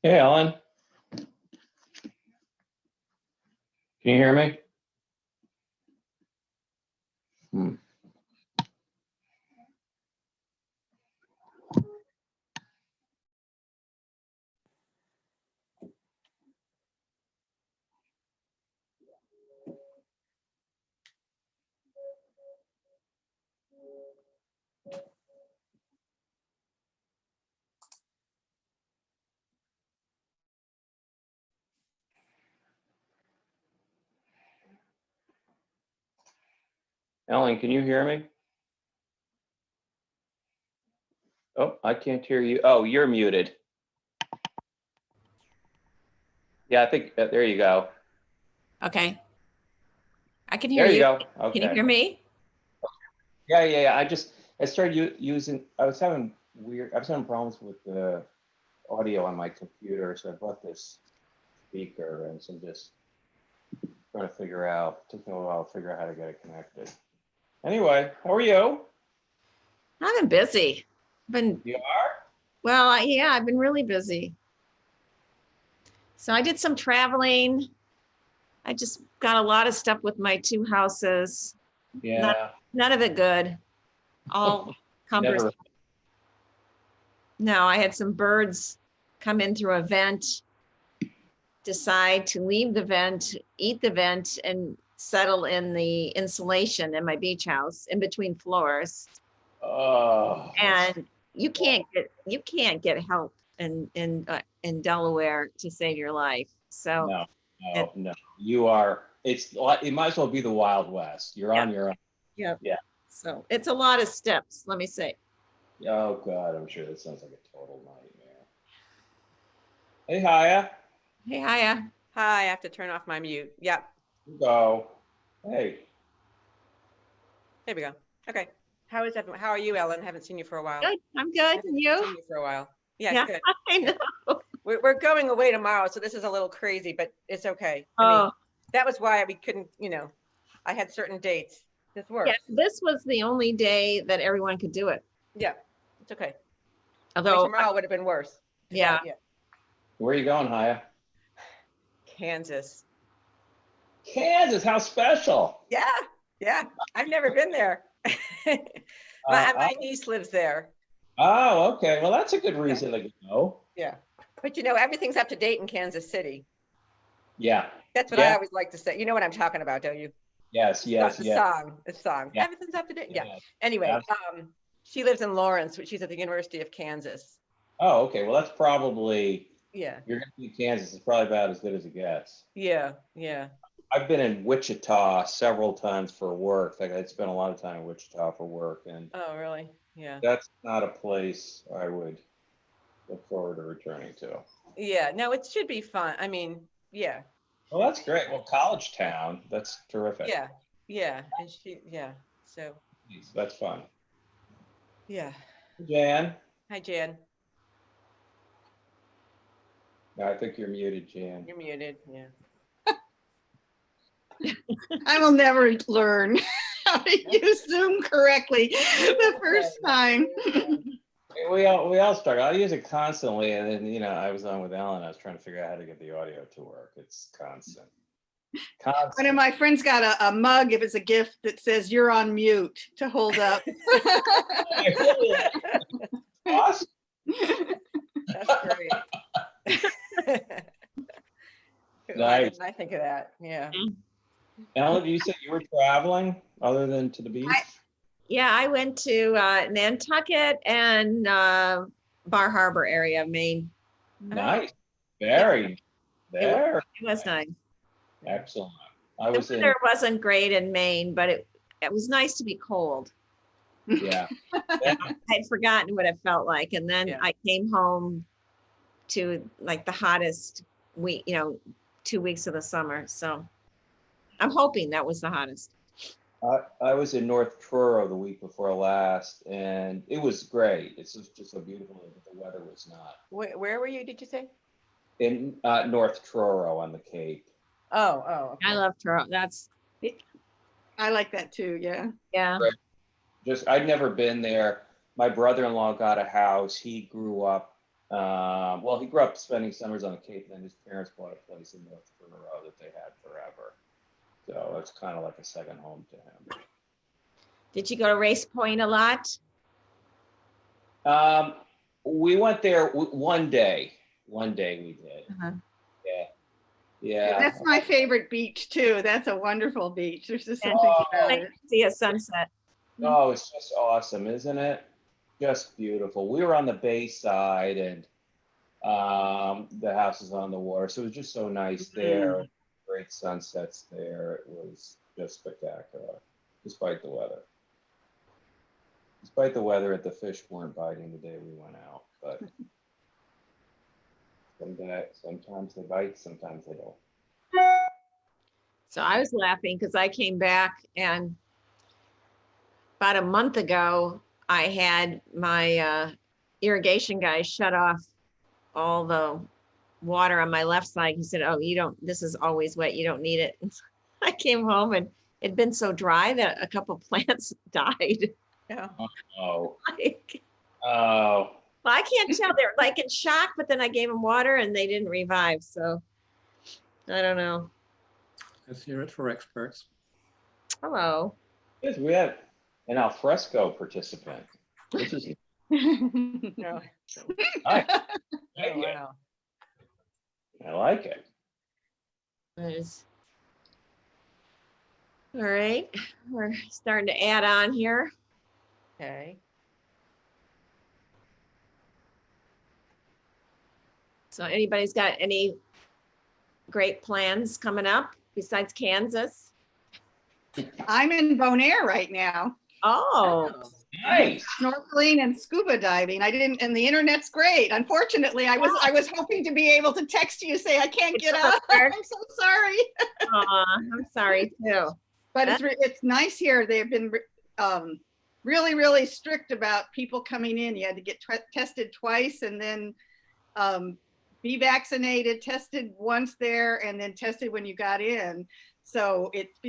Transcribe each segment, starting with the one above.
Hey, Ellen. Can you hear me? Ellen, can you hear me? Oh, I can't hear you. Oh, you're muted. Yeah, I think there you go. Okay. I can hear There you you. go. Okay. Can you hear me? Yeah. I started using, I was having problems with the audio on my computer. So I bought this speaker and so I'm just trying to took me a while to figure out how to get it connected. Anyway, how are you? I've been busy. You are? Well, yeah, I've been really busy. So I did some traveling. I just got a lot of stuff with my 2 houses. Yeah. None of it good. All cumbersome. Never. No, I had some birds come in through a vent, decide to leave the vent, eat the vent, and settle in the insulation in my beach house in between floors. Oh. And you can't get help in Delaware to save your life. So No. You are. It might as well be the Wild West. You're on your own. Yeah. Yeah. So it's a lot of steps, let me say. Oh God, I'm sure that sounds like a total nightmare. Hey, Haya. Hey, Haya. Hi, I have to turn off my mute. Yep. Go. Hey. There we go. Okay. How are you, Ellen? Haven't seen you for a while. Good. I'm good. And you? Seen you for a while. Yeah, good. I know. We're going away tomorrow, so this is a little crazy, but it's okay. Oh. I mean, that was why we couldn't, I had certain dates. This works. Yeah, this was the only day that everyone could do it. Yeah, it's okay. Although tomorrow would have been worse. Yeah. Where are you going, Haya? Kansas. Kansas, how special. Yeah. I've never been there. My niece lives there. Oh, okay. Well, that's a good reason to go. Yeah. But everything's up to date in Kansas City. Yeah. That's what I always like to say. You know what I'm talking about, don't you? Yes. The song. Yeah. Everything's up to date. Yeah. Anyway, she lives in Lawrence, but she's at the University of Kansas. Oh, okay. Well, that's probably, you're going to be Kansas. It's probably about as good as it gets. Yeah. I've been in Wichita several times for work. Like I spent a lot of time in Wichita for work, and oh, really? Yeah. That's not a place I would look forward to returning to. Yeah. No, it should be fun. I mean, yeah. Well, that's great. Well, college town. That's terrific. Yeah. And so. That's fun. Yeah. Jan. Hi, Jan. No, I think you're muted, Jan. You're muted. Yeah. I will never learn how to use Zoom correctly the first time. We all struggle. I use it constantly, and then I was on with Ellen. I was trying to figure out how to get the audio to work. It's constant. One of my friends got a mug, if it's a gift, that says "You're on mute" to hold up. Awesome. That's great. why Nice. didn't I think of that? Yeah. Ellen, you said you were traveling other than to the beach? Yeah, I went to Nantucket and Bar Harbor area of Maine. Nice. Very, very It was nice. excellent. I The was in, weather wasn't great in Maine, but it was nice to be cold. yeah. Yeah. I'd forgotten what it felt like. And then Yeah. I came home to like the hottest week, 2 weeks of the summer. So I'm hoping that was the hottest. I was in North Truro the week before last, and it was great. It's just so beautiful, but the weather was not. Where were you, did you say? In North Truro on the Cape. Oh, okay. I love Toronto. That's, I like that too, yeah. yeah. Right. I'd never been there. My brother-in-law got a house. He grew up, he grew up spending summers on the Cape, and then his parents bought a place in North Truro that they had forever. So it's kind of like a second home to him. Did you go to Race Point a lot? We went there one day. One day we did. Uh-huh. Yeah. That's my favorite beach too. That's a wonderful beach. There's just Yeah. something about Nice it. to see a sunset. Oh, it's just awesome, isn't it? Just beautiful. We were on the bay side, and the house is on the water, so it was just so nice there. Great sunsets there. It was just spectacular, despite the weather. Despite the weather, the fish weren't biting the day we went out, but sometimes they bite, sometimes they don't. So I was laughing because I came back and about a month ago, I had my irrigation guy shut off all the water on my left side. He said, "Oh, this is always wet. You don't need it." I came home and it'd been so dry that a couple plants died. Yeah. Oh, Like, oh, well, I can't tell. They're like in shock, but then I gave them water and they didn't revive. So I don't know. Let's hear it for experts. Hello. yes, we had an alfresco participant. This is No. nice. Oh, Thank you. wow. I like it. There's- All right, we're starting to add on here. Okay. So anybody's got any great plans coming up besides Kansas? I'm in Bonaire right now, Oh, Nice. snorkeling and scuba diving. And the internet's great. Unfortunately, I was hoping to be able to text you, say I can't get out. I'm so sorry. I'm sorry too. But it's nice here. They've been really, really strict about people coming in. You had to get tested twice and then be vaccinated, tested once there, and then tested when you got in. So it's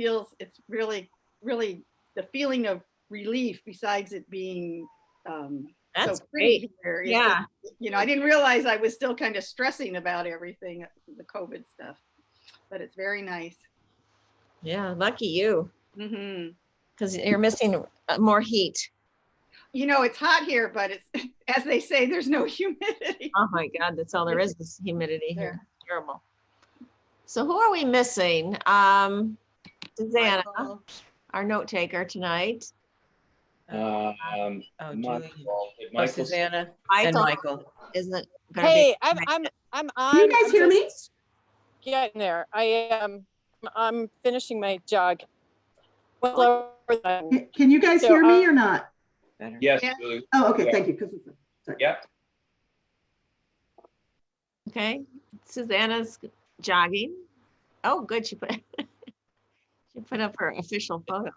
really, really the feeling of relief besides it being That's so pretty great. here. It's Yeah. just, I didn't realize I was still kind of stressing about everything, the COVID stuff, but it's very nice. Yeah, lucky you, Mm-hmm. because you're missing more heat. It's hot here, but it's, as they say, there's no humidity. Oh my God, that's all there is humidity here. Terrible. So who are we missing? Susanna, Michael. our note taker tonight. Oh, Michael, Julie. did Oh, Michael- Susanna and Michael. Isn't gonna Hey, be. I'm on. Can you guys I'm hear me? just Getting there. I'm finishing my jog. Slower than- Can you guys So, hear me or not? Better. Yes. Yeah. Julie. Oh, okay, Yeah. thank you. Sorry. Yep. Okay, Susanna's jogging. Oh, good. She put she put up her official photo.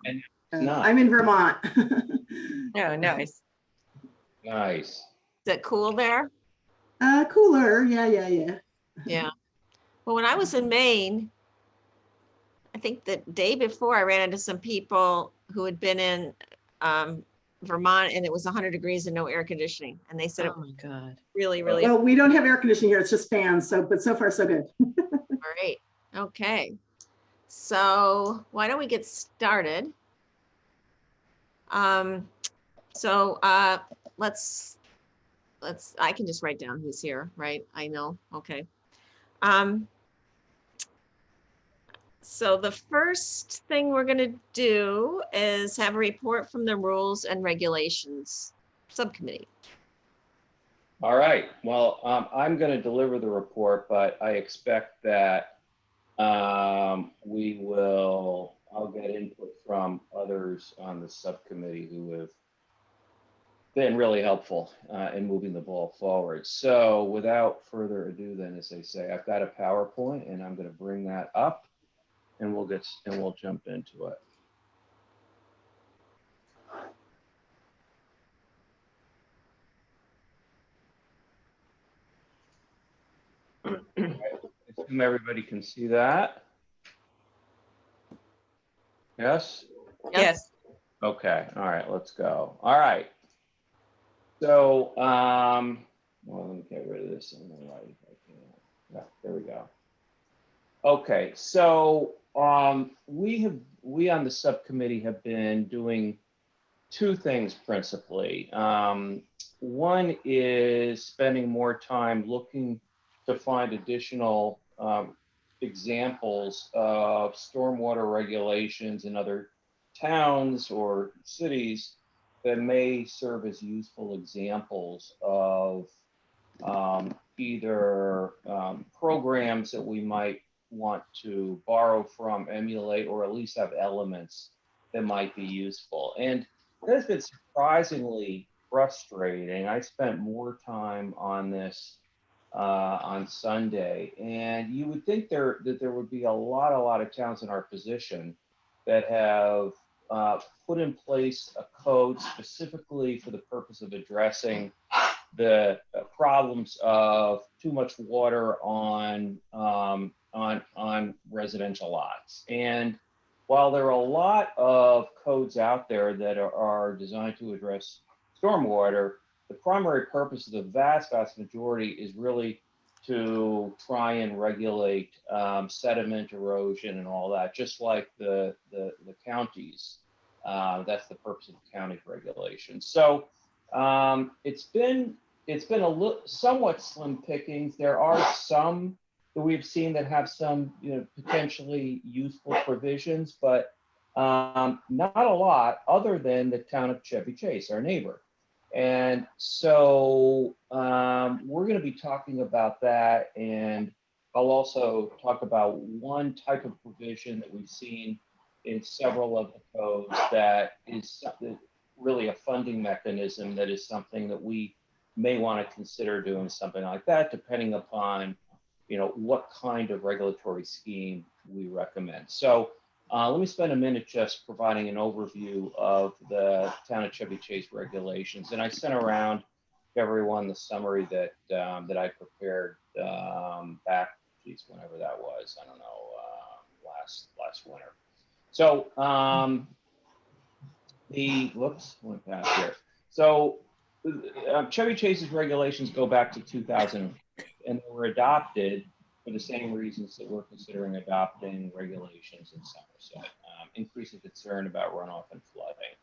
Not. I'm in Vermont. Oh, nice. Nice. Is it cool there? Cooler, yeah. Yeah. Well, when I was in Maine, I think the day before I ran into some people who had been in Vermont and it was 100 degrees and no air conditioning. And they said it Oh was my God. really, really Well, we don't have air conditioning here, it's just fans, but so far so good. great. Okay. So why don't we get started? Let's I can just write down who's here, right? I know. Okay. So the first thing we're going to do is have a report from the Rules and Regulations Subcommittee. All right. Well, I'm going to deliver the report, but I expect that I'll get input from others on the subcommittee who have been really helpful in moving the ball forward. So without further ado, then, as they say, I've got a PowerPoint and I'm going to bring that up and we'll jump into it. I assume everybody can see that. Yes? Yes. Okay. All right, let's go. All right. So, well, let me get rid of this on the right. Yeah, there we go. Okay, so we on the subcommittee have been doing two things principally. One is spending more time looking to find additional examples of stormwater regulations in other towns or cities that may serve as useful examples of either programs that we might want to borrow from, emulate, or at least have elements that might be useful. And that has been surprisingly frustrating. I spent more time on this on Sunday, and you would think that there would be a lot of towns in our position that have put in place a code specifically for the purpose of addressing the problems of too much water on residential lots. And while there are a lot of codes out there that are designed to address stormwater, the primary purpose of the vast majority is really to try and regulate sediment erosion and all that, just like the counties. That's the purpose of the county regulation. So it's been somewhat slim pickings. There are some that we've seen that have some potentially useful provisions, but not a lot other than the town of Chevy Chase, our neighbor. And so we're going to be talking about that, and I'll also talk about one type of provision that we've seen in several of the codes that is really a funding mechanism that is something that we may want to consider doing something like that, depending upon what kind of regulatory scheme we recommend. So let me spend a minute just providing an overview of the town of Chevy Chase regulations. And I sent around to everyone the summary that I prepared back, geez, whenever that was, I don't know, last winter. So went past here. So Chevy Chase's regulations go back to 2000, and they were adopted for the same reasons that we're considering adopting regulations in Somerset, increasing concern about runoff and flooding.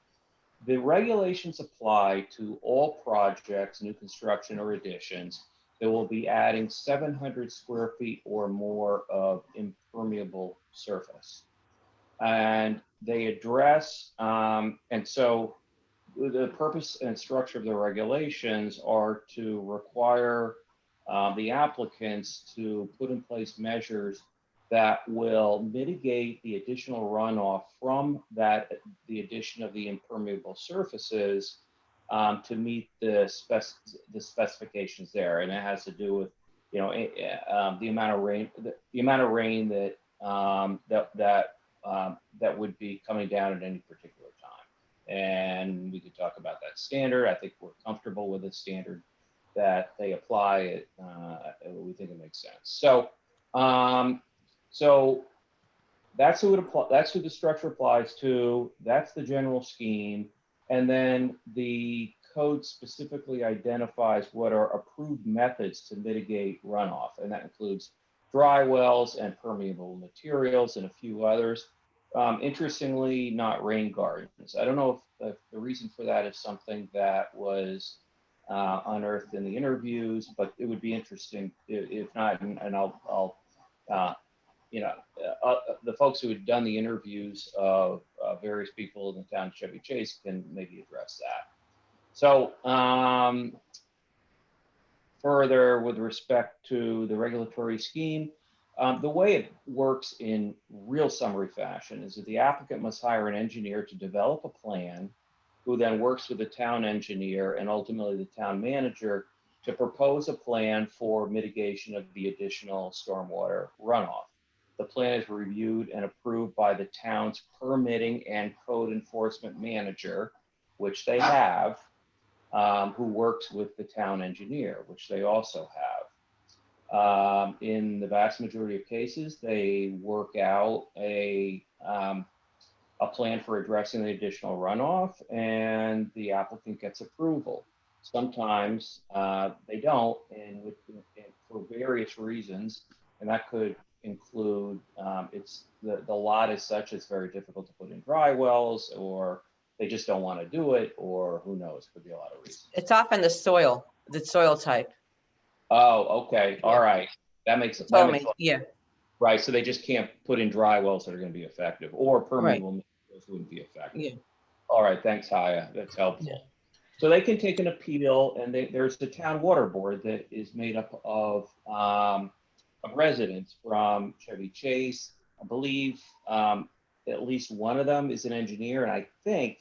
The regulations apply to all projects, new construction or additions, that will be adding 700 square feet or more of impermeable surface. And they address, and so the purpose and structure of the regulations are to require the applicants to put in place measures that will mitigate the additional runoff from the addition of the impermeable surfaces to meet the specifications there. And it has to do with the amount of rain that would be coming down at any particular time. And we could talk about that standard. I think we're comfortable with the standard that they apply. We think it makes sense. So, so that's who it applies. That's who the structure applies to. That's the general scheme. And then the code specifically identifies what are approved methods to mitigate runoff, and that includes dry wells and permeable materials and a few others. Interestingly, not rain gardens. I don't know if the reason for that is something that was unearthed in the interviews, but it would be interesting if not. And I'll the folks who had done the interviews of various people in the town of Chevy Chase can maybe address that. So further, with respect to the regulatory scheme, the way it works in real summary fashion is that the applicant must hire an engineer to develop a plan, who then works with the town engineer and ultimately the town manager to propose a plan for mitigation of the additional stormwater runoff. The plan is reviewed and approved by the town's permitting and code enforcement manager, which they have, who works with the town engineer, which they also have. In the vast majority of cases, they work out a plan for addressing the additional runoff, and the applicant gets approval. Sometimes they don't, and for various reasons, and that could include the lot is such it's very difficult to put in dry wells, or they just don't want to do it, or who knows, could be a lot of reasons. It's often the soil type. Oh, okay, all right, that makes it. Yeah. Right, so they just can't put in dry wells that are going to be effective, or permeable materials wouldn't be effective. Yeah. All right, thanks, Haya, that's helpful. Yeah. So they can take an appeal, and there's the town water board that is made up of residents from Chevy Chase. I believe at least one of them is an engineer, and I think,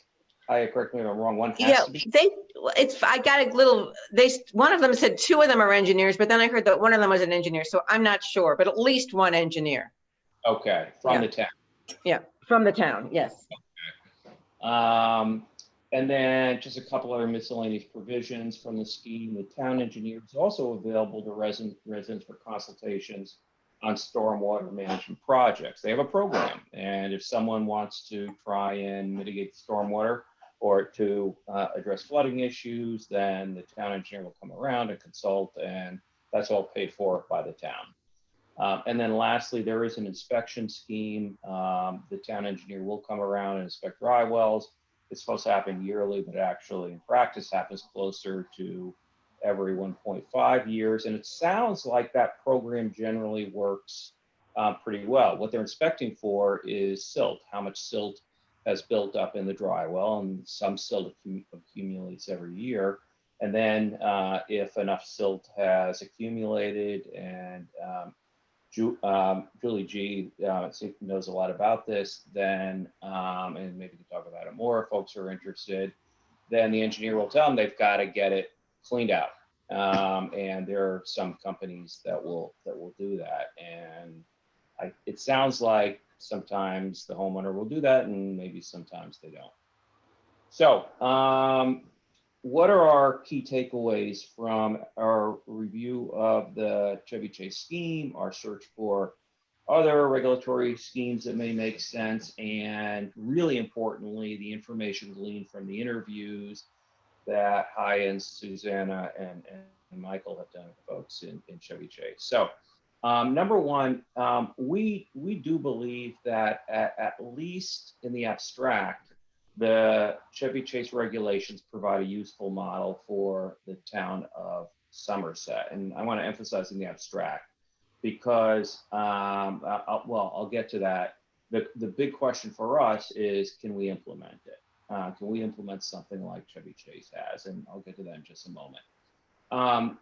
Haya, correct me if I'm wrong, one has to be. I got a little, one of them said two of them are engineers, but then I heard that one of them was an engineer, so I'm not sure, but at least one engineer. Okay, from the town. Yeah, from the town, yes. And then just a couple other miscellaneous provisions from the scheme. The town engineer is also available to residents for consultations on stormwater management projects. They have a program, and if someone wants to try and mitigate stormwater or to address flooding issues, then the town engineer will come around and consult, and that's all paid for by the town. And then lastly, there is an inspection scheme. The town engineer will come around and inspect dry wells. It's supposed to happen yearly, but actually in practice happens closer to every 1.5 years. And it sounds like that program generally works pretty well. What they're inspecting for is silt, how much silt has built up in the dry well, and some silt accumulates every year. And then if enough silt has accumulated, and Julie G knows a lot about this, then, and maybe we can talk about it more if folks are interested, then the engineer will tell them they've got to get it cleaned out. And there are some companies that will do that. And it sounds like sometimes the homeowner will do that, and maybe sometimes they don't. So what are our key takeaways from our review of the Chevy Chase scheme, our search for other regulatory schemes that may make sense, and really importantly, the information gleaned from the interviews that Haya and Susanna and Michael have done with folks in Chevy Chase. So number one, we do believe that at least in the abstract, the Chevy Chase regulations provide a useful model for the town of Somerset. And I want to emphasize in the abstract because, I'll get to that. The big question for us is, can we implement it? Can we implement something like Chevy Chase has? And I'll get to that in just a moment.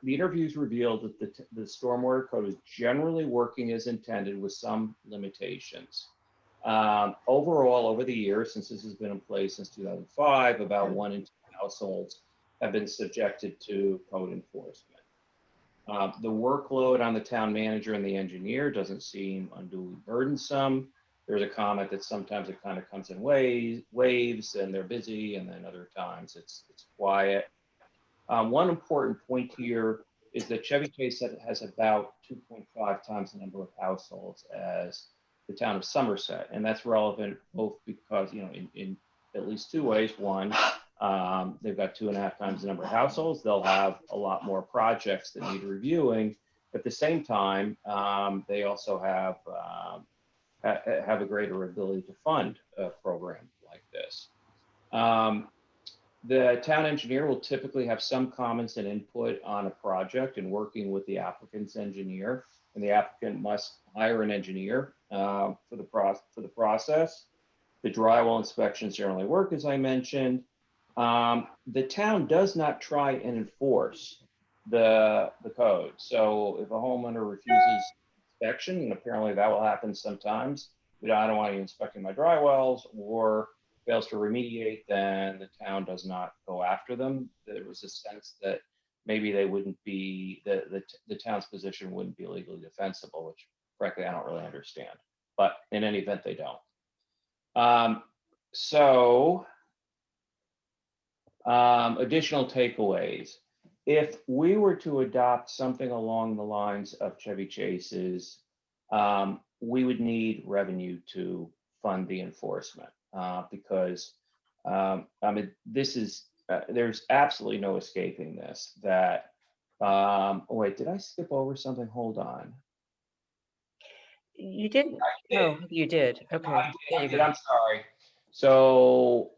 The interviews revealed that the Stormwater Code is generally working as intended with some limitations. Overall, over the years, since this has been in place since 2005, about 1 in 2 households have been subjected to code enforcement. The workload on the town manager and the engineer doesn't seem unduly burdensome. There's a comment that sometimes it kind of comes in waves and they're busy, and then other times it's quiet. One important point here is that Chevy Chase has about 2.5 times the number of households as the town of Somerset. And that's relevant both because, in at least two ways. One, they've got 2.5 times the number of households. They'll have a lot more projects that need reviewing. At the same time, they also have a greater ability to fund a program like this. the town engineer will typically have some comments and input on a project and working with the applicant's engineer. And the applicant must hire an engineer for the process. The drywall inspections generally work, as I mentioned. The town does not try and enforce the code. So if a homeowner refuses inspection, and apparently that will happen sometimes, I don't want you inspecting my dry wells, or fails to remediate, then the town does not go after them. There was a sense that maybe they wouldn't be, the town's position wouldn't be legally defensible, which frankly, I don't really understand. But in any event, they don't. Additional takeaways. If we were to adopt something along the lines of Chevy Chase's, we would need revenue to fund the enforcement because I mean, this is, there's absolutely no escaping this, that, oh wait, did I skip over something? Hold on. You didn't? did. Oh, you did. Okay. There you go. I'm sorry. So,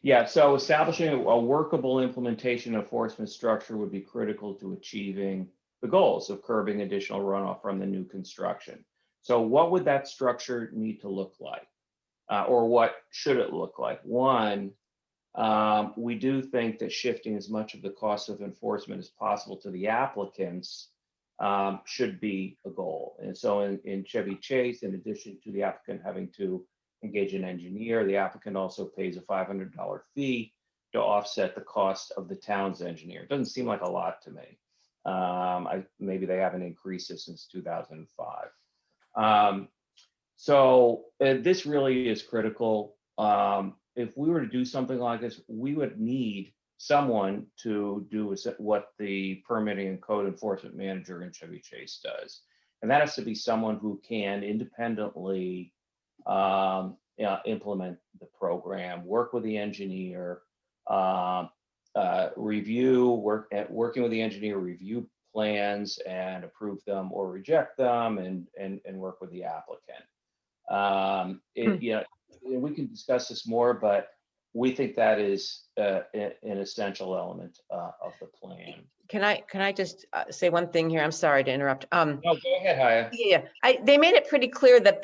yeah, so establishing a workable implementation enforcement structure would be critical to achieving the goals of curbing additional runoff from the new construction. So what would that structure need to look like? Or what should it look like? One, we do think that shifting as much of the cost of enforcement as possible to the applicants should be a goal. And so in Chevy Chase, in addition to the applicant having to engage an engineer, the applicant also pays a $500 fee to offset the cost of the town's engineer. It doesn't seem like a lot to me. Maybe they haven't increased it since 2005. So this really is critical. If we were to do something like this, we would need someone to do what the permitting and code enforcement manager in Chevy Chase does. And that has to be someone who can independently implement the program, work with the engineer, working with the engineer, review plans and approve them or reject them, and work with the applicant. You know, we can discuss this more, but we think that is an essential element of the plan. Can I just say one thing here? I'm sorry to interrupt. No, go ahead, Haya. Yeah, they made it pretty clear that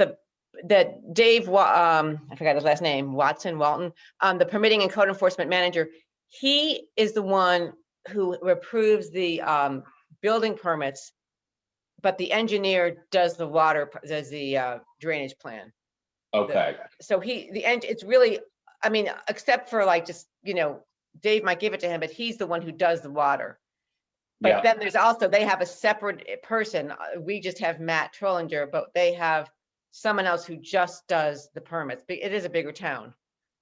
that Dave, I forgot his last name, Walton, the permitting and code enforcement manager, he is the one who approves the building permits, but the engineer does the drainage plan. Okay. So it's really, I mean, except for like just, you know, Dave might give it to him, but he's the one who does the water. But Yeah. then there's also, they have a separate person. We just have Matt Trollinger, but they have someone else who just does the permits. It is a bigger town.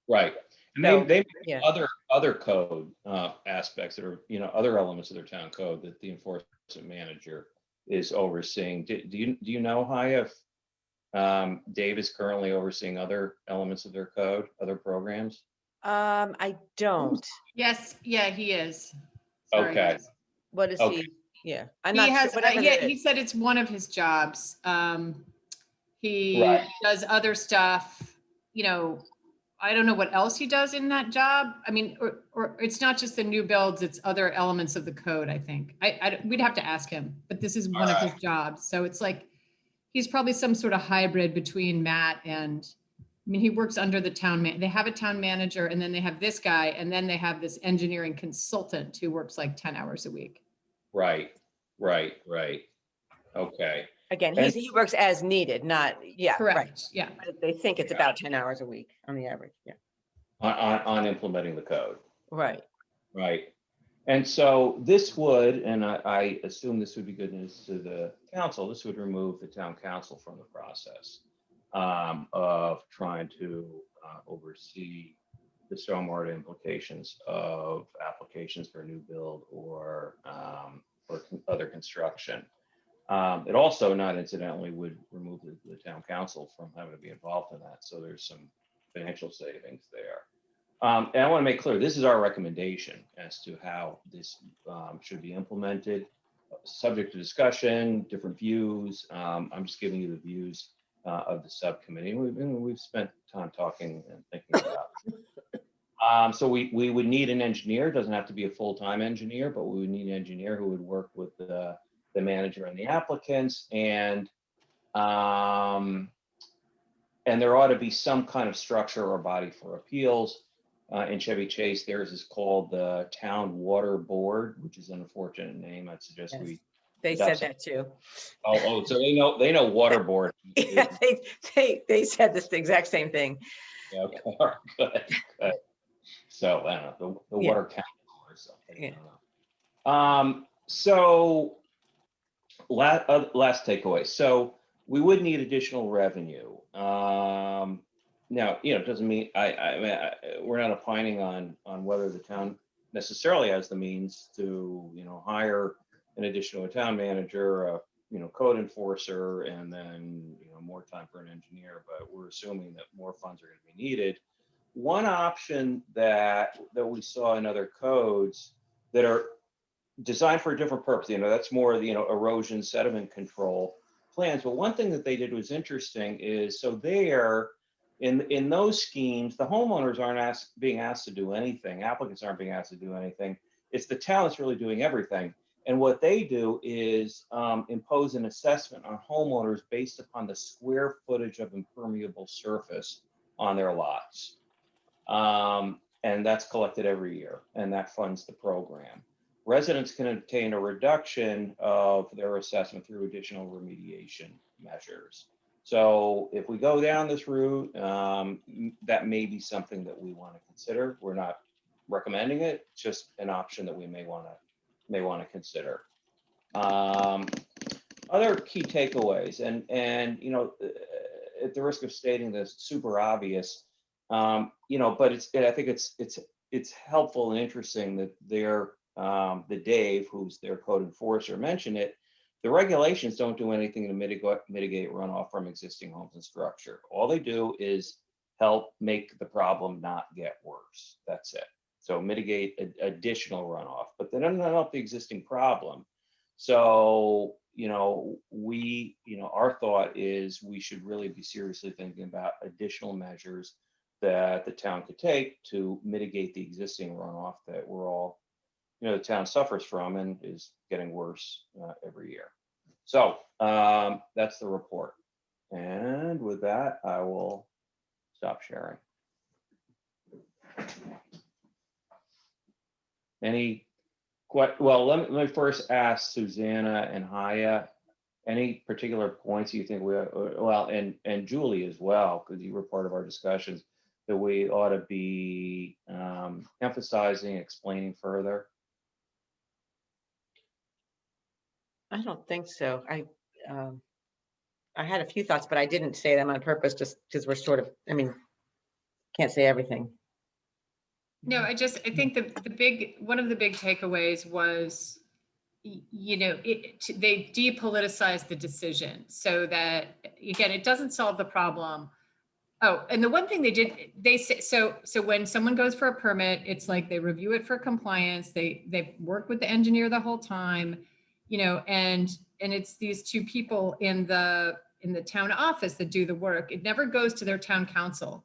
Right. And So, they yeah. other code aspects that are, you know, other elements of their town code that the enforcement manager is overseeing. Do you know, Haya, if Dave is currently overseeing other elements of their code, other programs? I don't. Yes, yeah, he is. Sorry, Okay. yes. What is Okay. he? Yeah, I'm He not has, sure. Whatever that he is. said it's one of his jobs. He Right. does other stuff, you know, I don't know what else he does in that job. I mean, or it's not just the new builds, it's other elements of the code, I think. We'd have to ask him, but this is one of his jobs. So it's like, he's probably some sort of hybrid between Matt and, I mean, he works under the town man. They have a town manager, and then they have this guy, and then they have this engineering consultant who works like 10 hours a week. Right. Okay. Again, And- he works as needed, not, yeah, right. Correct, yeah. They think it's about 10 hours a week on the average, yeah. On implementing the code. Right. Right. And so this would, and I assume this would be good news to the council, this would remove the town council from the process of trying to oversee the stormwater implications of applications for new build or other construction. It also, not incidentally, would remove the town council from having to be involved in that. So there's some financial savings there. And I want to make clear, this is our recommendation as to how this should be implemented, subject to discussion, different views. I'm just giving you the views of the subcommittee. We've spent time talking and thinking about it. So we would need an engineer. It doesn't have to be a full-time engineer, but we would need an engineer who would work with the manager and the applicants. And there ought to be some kind of structure or body for appeals. In Chevy Chase, theirs is called the Town Water Board, which is an unfortunate name. I'd suggest Yes. we. They said that too. Oh, so they know water board. Yeah, they said this the exact same thing. Yeah, okay, all right, good. So I don't know, the Yeah. water council or something. Yeah. I don't know. So last takeaway. So we would need additional revenue. Now, it doesn't mean we're not opining on whether the town necessarily has the means to, hire an additional town manager, a code enforcer, and then more time for an engineer. But we're assuming that more funds are going to be needed. One option that we saw in other codes that are designed for a different purpose, that's more the erosion sediment control plans. But one thing that they did was interesting is, so there in those schemes, the homeowners aren't being asked to do anything. Applicants aren't being asked to do anything. It's the town that's really doing everything. And what they do is impose an assessment on homeowners based upon the square footage of impermeable surface on their lots. And that's collected every year, and that funds the program. Residents can obtain a reduction of their assessment through additional remediation measures. So if we go down this route, that may be something that we want to consider. We're not recommending it, just an option that we may want to consider. Other key takeaways, and at the risk of stating this super obvious, but I think it's helpful and interesting that the Dave, who's their code enforcer, mentioned it. The regulations don't do anything to mitigate runoff from existing homes and structure. All they do is help make the problem not get worse. That's it. So mitigate additional runoff, but they don't help the existing problem. So, our thought is we should really be seriously thinking about additional measures that the town could take to mitigate the existing runoff that we're all, the town suffers from and is getting worse every year. So that's the report. And with that, I will stop sharing. Well, let me first ask Susanna and Haya, any particular points you think and Julie as well, because you were part of our discussions, that we ought to be emphasizing, explaining further? I don't think so. I had a few thoughts, but I didn't say them on purpose, just because we're sort of, can't say everything. No, I think one of the big takeaways was, they depoliticize the decision so that, again, it doesn't solve the problem. Oh, and the one thing they say, so when someone goes for a permit, it's like they review it for compliance. They work with the engineer the whole time, and it's these two people in the town office that do the work. It never goes to their town council.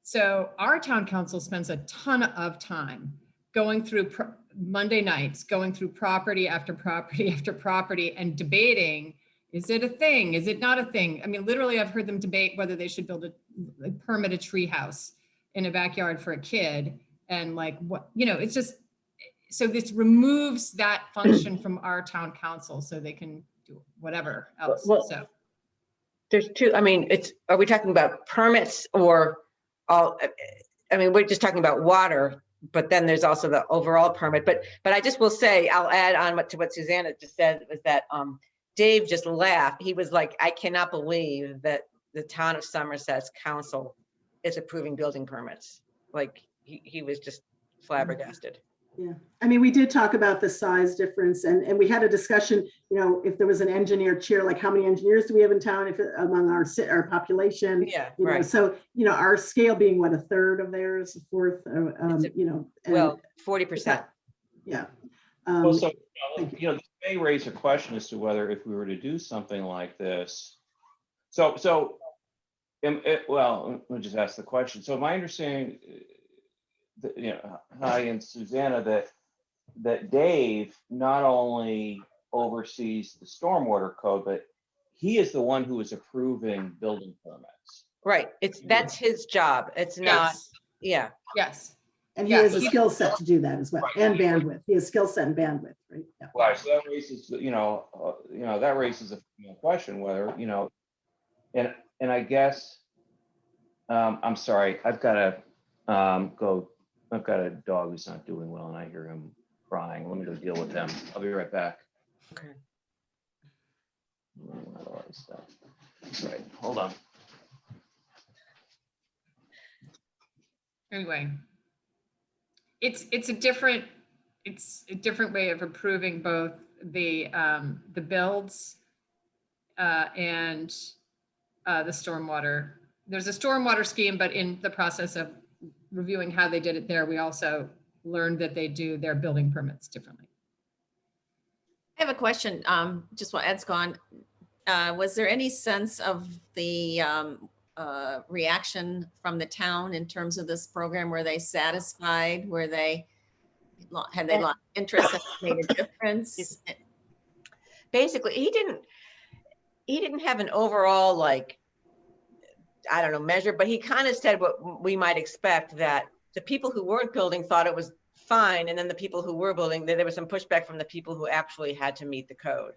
So our town council spends a ton of time going through Monday nights, going through property after property after property and debating, is it a thing? Is it not a thing? Literally, I've heard them debate whether they should permit a tree house in a backyard for a kid. And it's just, so this removes that function from our town council so they can do whatever else. So there's two, are we talking about permits or all? We're just talking about water, but then there's also the overall permit. But I just will say, I'll add on to what Susanna just said, was that Dave just laughed. He was like, I cannot believe that the town of Somerset's council is approving building permits. Like he was just flabbergasted. Yeah, we did talk about the size difference, and we had a discussion, if there was an engineer chair, like how many engineers do we have in town among our population? Yeah, right. So, our scale being what, a third of theirs, a fourth, 40%. Yeah. This may raise a question as to whether if we were to do something like this. So Well, let me just ask the question. So my understanding, hi, and Susanna, that Dave not only oversees the stormwater code, but he is the one who is approving building permits. Right, that's his job. It's not, Yes, yeah. yes. And he Yeah, has a he- skill set to do that as well, and bandwidth. He has skill set and bandwidth, right? Yeah. Right, so that raises, that raises a question whether, and I guess, I'm sorry, I've got to go. I've got a dog who's not doing well, and I hear him crying. Let me go deal with him. I'll be right back. Okay. Right, hold on. Anyway, it's a different way of approving both the builds and the stormwater. There's a stormwater scheme, but in the process of reviewing how they did it there, we also learned that they do their building permits differently. I have a question, just while Ed's gone. Was there any sense of the reaction from the town in terms of this program? Were they satisfied? Had they lost interest? Had it made a difference? Basically, he didn't have an overall, like, I don't know, measure, but he kind of said what we might expect, that the people who weren't building thought it was fine. And then the people who were building, there was some pushback from the people who actually had to meet the code.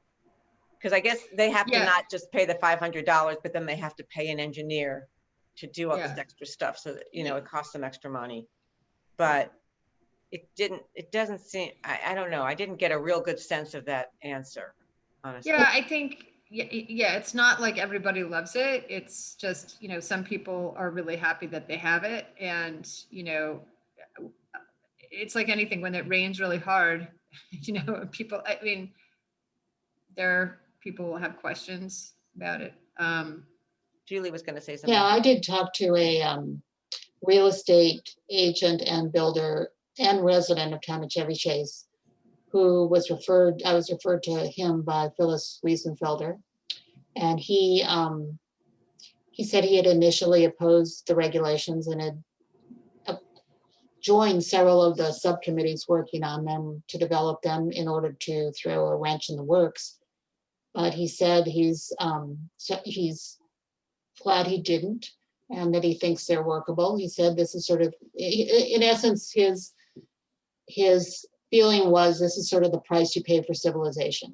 Because I guess they have to not just pay the $500, but then they have to pay an engineer to do all this extra stuff. So that, it costs them extra money. But it doesn't seem, I don't know. I didn't get a real good sense of that answer, honestly. Yeah, I think, yeah, it's not like everybody loves it. It's just, some people are really happy that they have it. And, it's like anything, when it rains really hard, people, people will have questions about it. Julie was going to say something. Yeah, I did talk to a real estate agent and builder and resident of town of Chevy Chase, who was I was referred to him by Phyllis Wiesenfelder. And he said he had initially opposed the regulations and had joined several of the subcommittees working on them to develop them in order to throw a wrench in the works. But he said he's glad he didn't, and that he thinks they're workable. He said this is sort of, in essence, his feeling was this is sort of the price you pay for civilization,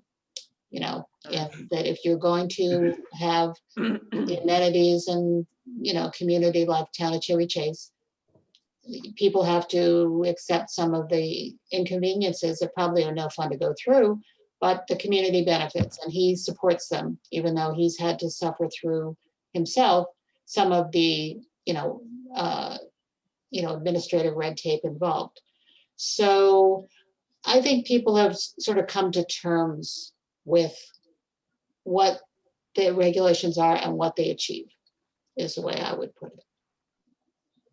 and that if you're going to have the amenities and, community like town of Cherry Chase, people have to accept some of the inconveniences that probably are no fun to go through, but the community benefits, and he supports them, even though he's had to suffer through himself some of the, administrative red tape involved. So I think people have sort of come to terms with what the regulations are and what they achieve, is the way I would put it.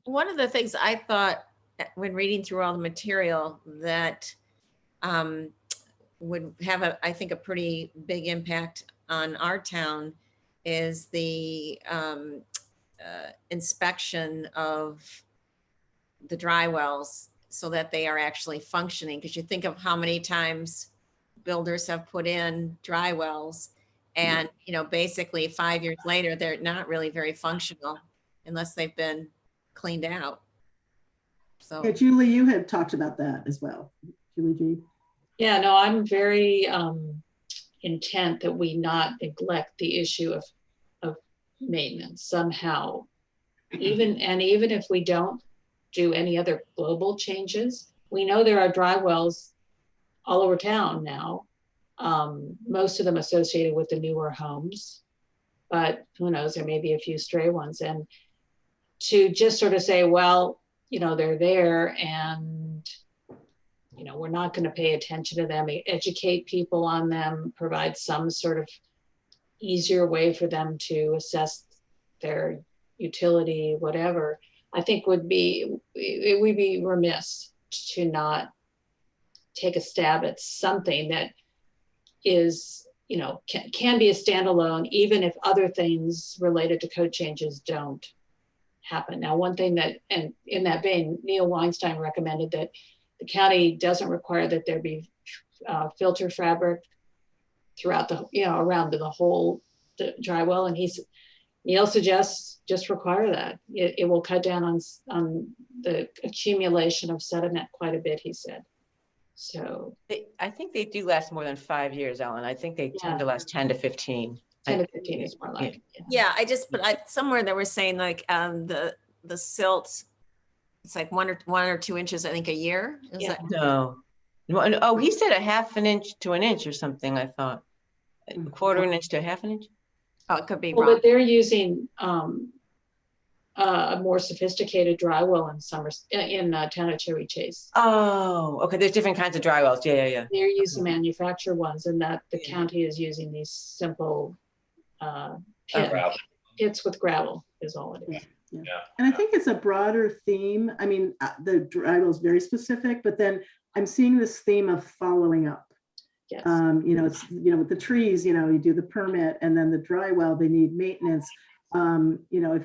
One of the things I thought when reading through all the material that would have, I think, a pretty big impact on our town is the inspection of the dry wells so that they are actually functioning. Because you think of how many times builders have put in dry wells and, basically 5 years later, they're not really very functional unless they've been cleaned out. So Yeah, Julie, you had talked about that as well. Julie G. Yeah, no, I'm very intent that we not neglect the issue of maintenance somehow. Even if we don't do any other global changes, we know there are dry wells all over town now, most of them associated with the newer homes, but who knows, there may be a few stray ones. And to just sort of say, well, they're there and, we're not going to pay attention to them, educate people on them, provide some sort of easier way for them to assess their utility, whatever, I think we'd be remiss to not take a stab at something that is you know, can be a standalone, even if other things related to code changes don't happen. Now, one thing that, and in that vein, Neil Weinstein recommended that the county doesn't require that there be filter fabric throughout the, you know, around the whole dry well. And Neil suggests just require that. It will cut down on the accumulation of sediment quite a bit, he said. So I think they do last more than 5 years, Ellen. I think they tend to last 10 to 15. 10 to 15 is more like, Yeah, somewhere they were saying like the silt, it's like 1 or 2 inches, I think, a year. Is Yeah. that? No. Oh, he said a half an inch to an inch or something, I thought. A quarter an inch to a half an inch? Oh, it could be well, wrong. but they're using a more sophisticated dry well in town of Cherry Chase. Oh, okay. There's different kinds of dry wells. Yeah. They're using manufactured ones, and that the Yeah. county is using these simple Gravel. pits with gravel is all it is. Yeah. Yeah. And I think it's a broader theme. I mean, the dry well is very specific, but then I'm seeing this theme of following up. Yes. You know, it's, you know, with the trees, you know, you do the permit, and then the dry well, they need maintenance. You know,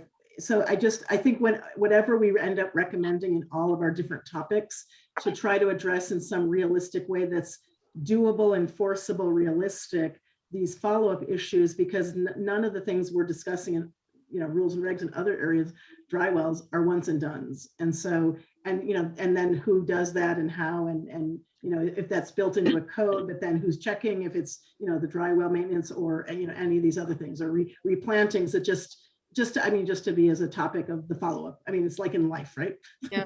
I think whatever we end up recommending in all of our different topics, to try to address in some realistic way that's doable, enforceable, realistic, these follow-up issues, because none of the things we're discussing in, you know, rules and regs in other areas, dry wells are once and dones. And so, and, you know, and then who does that and how, and, you know, if that's built into a code, but then who's checking if it's, you know, the dry well maintenance or, you know, any of these other things, or replantings that just to be as a topic of the follow-up. I mean, it's like in life, right? Yeah.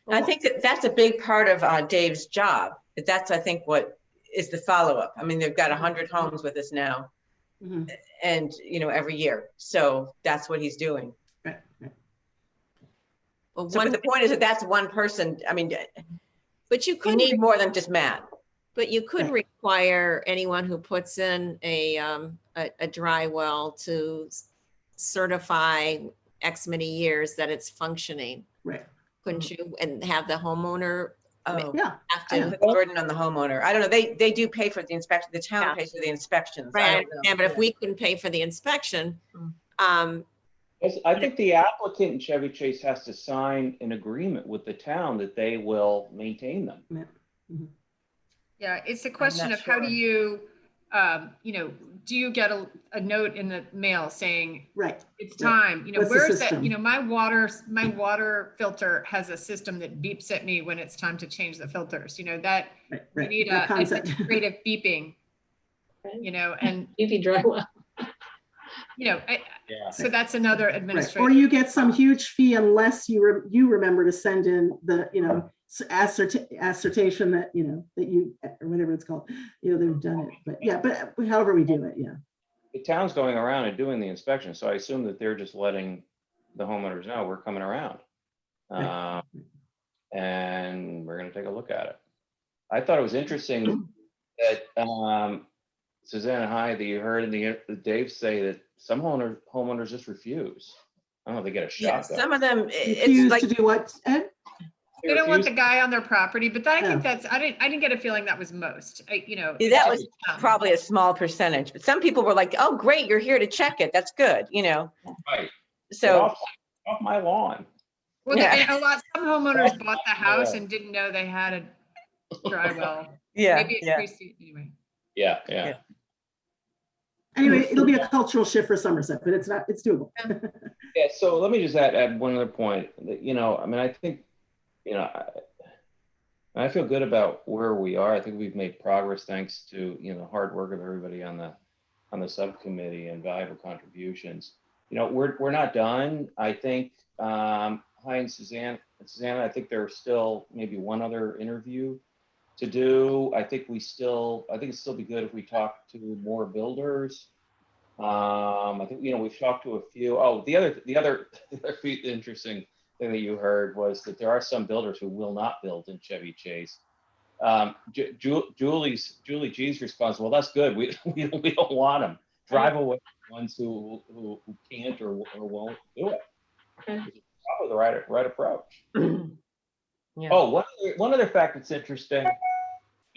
I think that's a big part of Dave's job. That's, I think, what is the follow-up. I mean, they've got 100 homes with us now, Mhm. and, you know, every year. So that's what he's doing. Right. Well, So but the point is that that's one person. I mean, but you you could need more than just Matt. But you could Right. require anyone who puts in a dry well to certify X many years that it's functioning, Right. couldn't you? And have the homeowner Oh, Yeah. have I to. put the burden on the homeowner. I don't know. They do pay for the inspection. The town Yeah. pays for the inspections. Right, I I don't know. understand, but if we couldn't pay for the inspection, I think the applicant in Chevy Chase has to sign an agreement with the town that they will maintain them. Yeah, it's a question not of how do sure. you, you know, do you get a note in the mail saying Right. it's Right. time? You know, What's the where's that? system? You know, my water filter has a system that beeps at me when it's time to change the filters. You know, that Right. you Right. need That a concept. creative beeping. You know, and If dry well. you know, Yeah. so that's another Right. administrative. Or you get some huge fee unless you remember to send in the, you know, assertion that, you know, that you, or whatever it's called, you know, they've done it. But yeah, but however we do it, yeah. The town's going around and doing the inspection, so I assume that they're just letting the homeowners know we're coming around. Right. And we're gonna take a look at it. I thought it was interesting that Susanna, hi, that you heard Dave say that some homeowners just refuse. I don't know if they get a Yeah, shot. though. some of them, it's Refuse like, to do what, Ed? They don't want the refuse- guy on their property, but I think Oh. that's, I didn't get a feeling that was most, you know. that was um, probably a small percentage, but some people were like, oh, great, you're here to check it. That's good, you know? Right. Get So, off my lawn. Well, Yeah. and some homeowners bought the house and didn't know they had a dry well. yeah, Maybe it yeah. preceded, anyway. Yeah. Anyway, it'll be a cultural shift for Somerset, but it's doable. Yeah, so let me just add one other point. You know, I mean, I think, you know, I feel good about where we are. I think we've made progress thanks to, you know, hard work of everybody on the subcommittee and valuable contributions. You know, we're not done. I think, hi, and Susanna, I think there's still maybe one other interview to do. I think it'd still be good if we talk to more builders. I think, you know, we've talked to a few. Oh, the other interesting thing that you heard was that there are some builders who will not build in Chevy Chase. Julie G's response, well, that's good. We don't want them. Drive away the ones who can't or won't do it. It's probably the right approach. Yeah. Oh, one other fact that's interesting.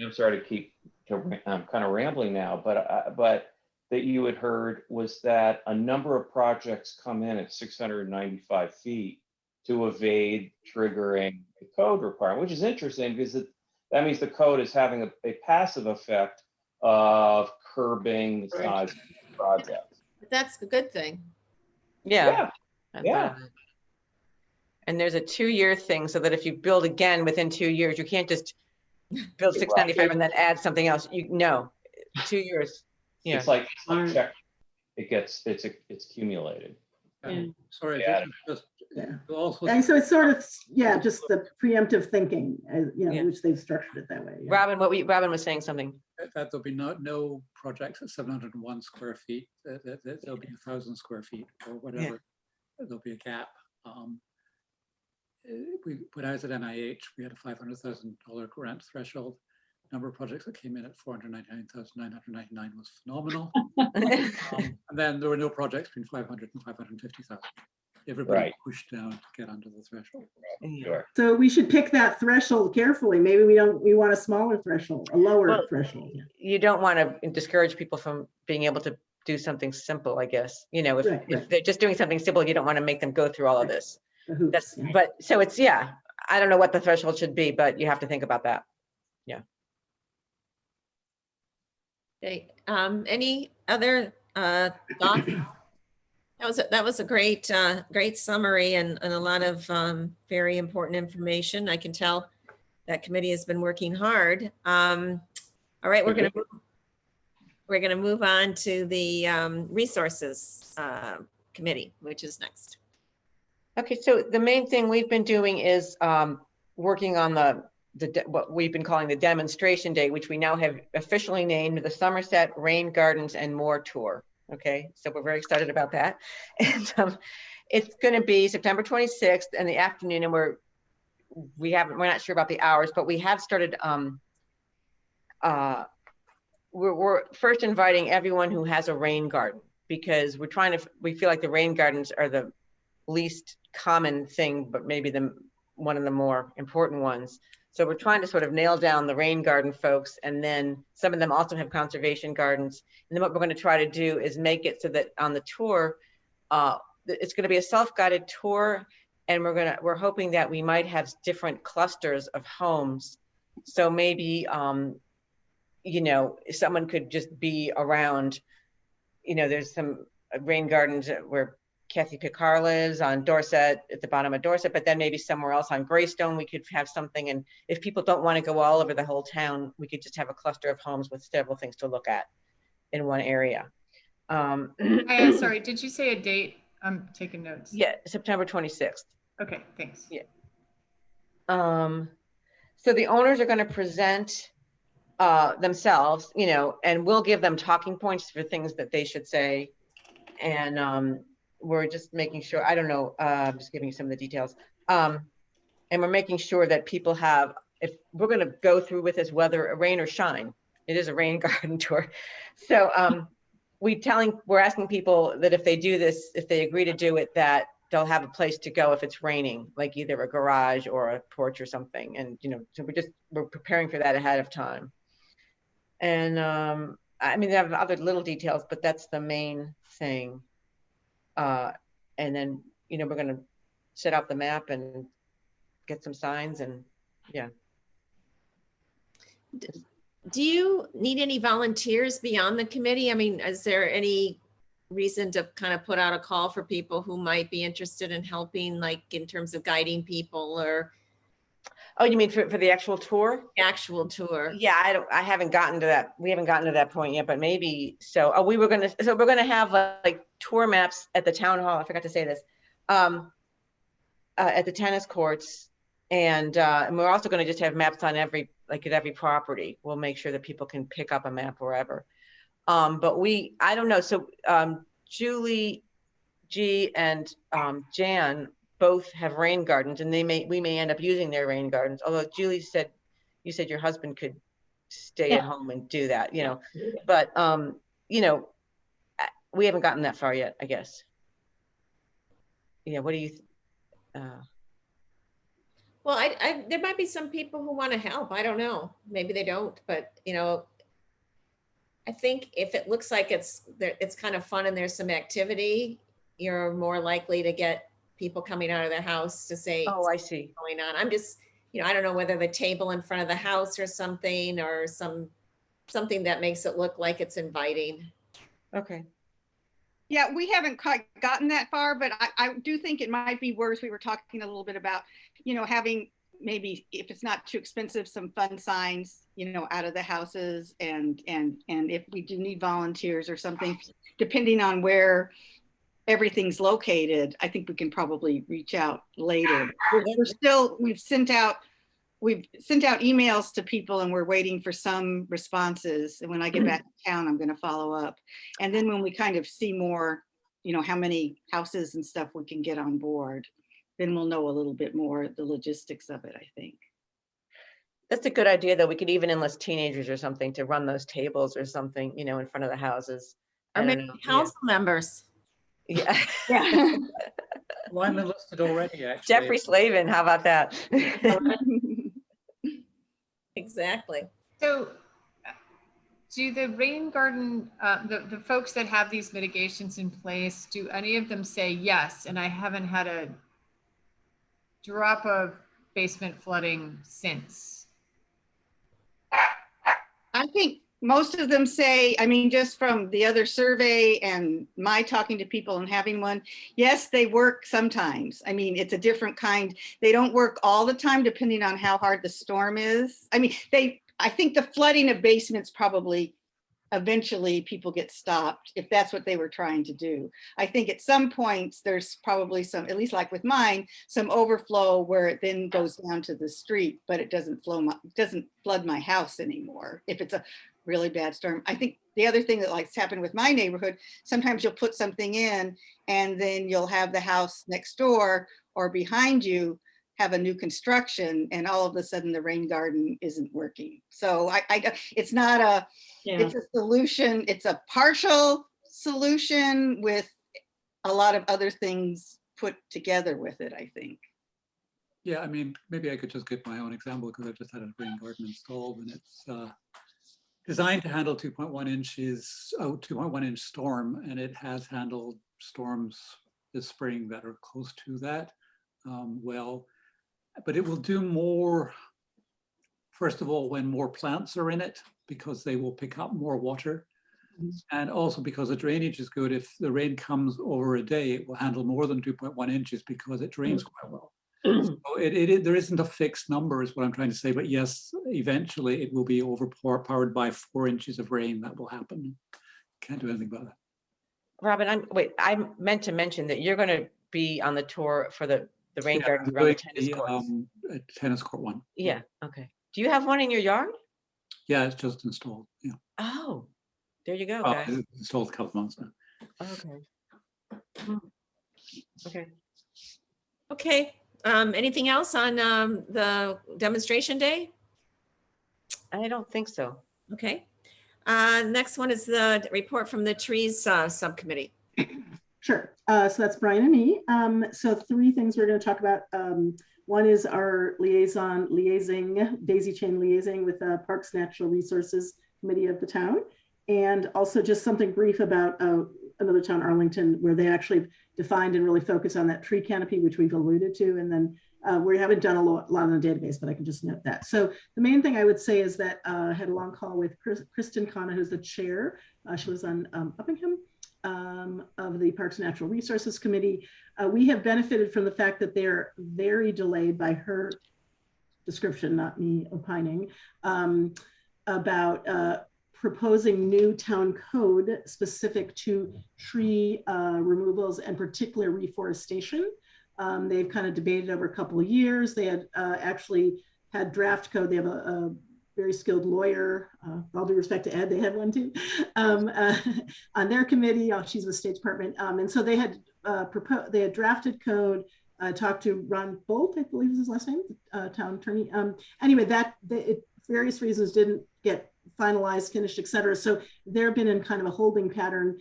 I'm sorry to keep I'm kind of rambling now, but that you had heard was that a number of projects come in at 695 feet to evade triggering the code requirement, which is interesting because that means the code is having a passive effect of curbing the size of the project. But that's a good thing. Yeah. Yeah. And there's a 2-year thing so that if you build again within 2 years, you can't just build 695 and then add something else. You know, 2 years. Yeah. It's like check. It's accumulated. Sorry, Yeah. just Yeah. also, And so it's sort of, yeah, just the preemptive thinking, you know, Yeah. which they've structured it that way. Yeah. Robin was saying something. that there'll be no projects at 701 square feet. That there'll be 1,000 square feet or whatever. There'll be a gap. When I was at NIH, we had a $500,000 grant threshold. Number of projects that came in at 499,999 was phenomenal. And then there were no projects between 500 and 550,000. Everybody Right. pushed down to get under the threshold. Sure. So we should pick that threshold carefully. Maybe we want a smaller threshold, a lower Well, threshold. Yeah. You don't want to discourage people from being able to do something simple, I guess. You know, if Right. they're just doing something simple, you don't want to make them go through all of this. The hoops. That's, Yeah. but so it's, yeah, I don't know what the threshold should be, but you have to think about that. Okay, any other thoughts? That was a great great summary and a lot of very important information. I can tell that committee has been working hard. All right, we're gonna move on to the resources committee, which is next. Okay, so the main thing we've been doing is working on what we've been calling the demonstration day, which we now have officially named the Somerset Rain Gardens and More Tour. Okay, so we're very excited about that. And it's going to be September 26th in the afternoon, and we're not sure about the hours, but we have started. We're first inviting everyone who has a rain garden, because we feel like the rain gardens are the least common thing, but maybe one of the more important ones. So we're trying to sort of nail down the rain garden folks, and then some of them also have conservation gardens. And then what we're going to try to do is make it so that on the tour, it's going to be a self-guided tour, and we're hoping that we might have different clusters of homes. So maybe you know, someone could just be around. You know, there's some rain gardens where Kathy Picard lives on Dorset, at the bottom of Dorset, but then maybe somewhere else on Greystone, we could have something. And if people don't want to go all over the whole town, we could just have a cluster of homes with several things to look at in one area. Sorry, did you say a date? I'm taking notes. Yeah, September 26th. Okay, thanks. Yeah. So the owners are going to present themselves, you know, and we'll give them talking points for things that they should say. And we're just making sure, I don't know, I'm just giving you some of the details. And we're making sure that people have, if we're going to go through with this, whether rain or shine, it is a rain garden tour. So we're asking people that if they do this, if they agree to do it, that they'll have a place to go if it's raining, like either a garage or a porch or something. And, you know, so we're preparing for that ahead of time. And I mean, they have other little details, but that's the main thing. And then, you know, we're going to set up the map and get some signs, and yeah. Do you need any volunteers beyond the committee? I mean, is there any reason to kind of put out a call for people who might be interested in helping, like in terms of guiding people or? Oh, you mean for the actual tour? Actual tour. Yeah, I haven't gotten to that. We haven't gotten to that point yet, but maybe so. Oh, we're going to have like tour maps at the town hall. I forgot to say this. At the tennis courts, and we're also going to just have maps on at every property. We'll make sure that people can pick up a map wherever. But I don't know. So Julie G and Jan both have rain gardens, and we may end up using their rain gardens. Although Julie said, you said your husband could stay at home and do that, you know, but you know, we haven't gotten that far yet, I guess. Yeah. What do you? Well, there might be some people who want to help. I don't know. Maybe they don't, but you know, I think if it looks like it's kind of fun and there's some activity, you're more likely to get people coming out of their house to say Oh, I see. what's going on. I'm just, I don't know whether the table in front of the house or something something that makes it look like it's inviting. Okay. Yeah, we haven't quite gotten that far, but I do think it might be worth, we were talking a little bit about, having maybe, if it's not too expensive, some fun signs, out of the houses, and if we do need volunteers or something, depending on where everything's located, I think we can probably reach out later. We've sent out emails to people and we're waiting for some responses. And when I get back to town, I'm going to follow up. And then when we kind of see more, how many houses and stuff we can get on board, then we'll know a little bit more the logistics of it, I think. That's a good idea, though. We could even enlist teenagers or something to run those tables or something, in front of the houses. Or maybe council members. Yeah. Yeah. Well, I'm enlisted already, actually. Jeffrey Slavin, how about that? Exactly. So do the rain garden, the folks that have these mitigations in place, do any of them say yes? And I haven't had a drop of basement flooding since. I think most of them say, just from the other survey and my talking to people and having one, yes, they work sometimes. It's a different kind. They don't work all the time, depending on how hard the storm is. I think the flooding of basements probably eventually people get stopped if that's what they were trying to do. I think at some points there's probably some, at least like with mine, some overflow where it then goes down to the street, but it doesn't flood my house anymore if it's a really bad storm. I think the other thing that likes to happen with my neighborhood, sometimes you'll put something in and then you'll have the house next door or behind you have a new construction, and all of a sudden the rain garden isn't working. So it's not a, it's a solution. It's a partial solution with a lot of other things put together with it, I think. Yeah, maybe I could just give my own example because I've just had a rain garden installed, and it's designed to handle 2.1 inches, 2.1 inch storm, and it has handled storms this spring that are close to that well. But it will do more, first of all, when more plants are in it, because they will pick up more water. And also because the drainage is good. If the rain comes over a day, it will handle more than 2.1 inches because it drains quite well. So there isn't a fixed number is what I'm trying to say, but yes, eventually it will be overpowered by 4 inches of rain. That will happen. Can't do anything about that. Robin, I meant to mention that you're going to be on the tour for the rain garden around the tennis courts. Tennis court one. Yeah. Okay. Do you have one in your yard? Yeah, it's just installed. Yeah. Oh, there you go, guys. It's installed a couple months now. Okay. Okay. Okay. Anything else on the demonstration day? I don't think so. Okay. Next one is the report from the trees subcommittee. Sure. So that's Brian and me. So 3 things we're going to talk about. One is our daisy chain liaising with Parks Natural Resources Committee of the town. And also just something brief about another town, Arlington, where they actually defined and really focus on that tree canopy, which we've alluded to. And then we haven't done a lot on the database, but I can just note that. So the main thing I would say is that I had a long call with Kristen Khanna, who's the chair. She was on Uppingham. Of the Parks and Natural Resources Committee. We have benefited from the fact that they're very delayed by her description, not me opining, about proposing new town code specific to tree removals and particular reforestation. They've kind of debated over a couple of years. They had actually had draft code. They have a very skilled lawyer, all due respect to Ed, they had one too, on their committee. She's with State Department. And so they had drafted code, talked to Ron Bolt, I believe is his last name, town attorney. Anyway, various reasons didn't get finalized, finished, et cetera. So they've been in kind of a holding pattern.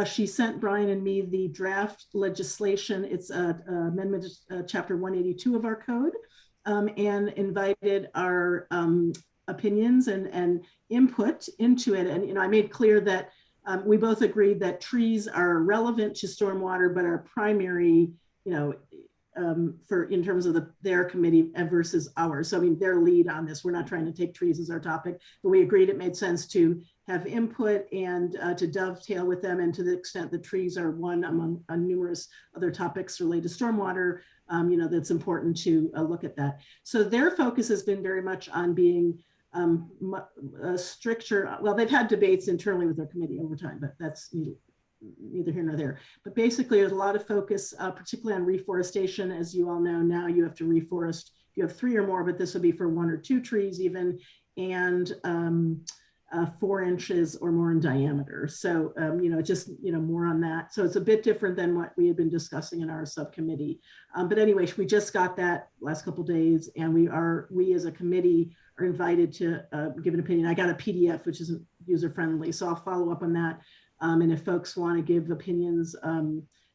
She sent Brian and me the draft legislation. It's amendment chapter 182 of our code, and invited our opinions and input into it. And, you know, I made clear that we both agreed that trees are relevant to stormwater, but are primary, you know, for in terms of their committee versus ours. So I mean, their lead on this, we're not trying to take trees as our topic, but we agreed it made sense to have input and to dovetail with them. And to the extent that trees are one among numerous other topics related to stormwater, you know, that's important to look at that. So their focus has been very much on being stricter. Well, they've had debates internally with their committee over time, but that's neither here nor there. But basically there's a lot of focus, particularly on reforestation. As you all know, now you have to reforest, you have 3 or more, but this would be for 1 or 2 trees even, and 4 inches or more in diameter. So, you know, just, you know, more on that. So it's a bit different than what we had been discussing in our subcommittee. But anyway, we just got that last couple of days, and we as a committee are invited to give an opinion. I got a PDF, which isn't user-friendly, so I'll follow up on that. And if folks want to give opinions,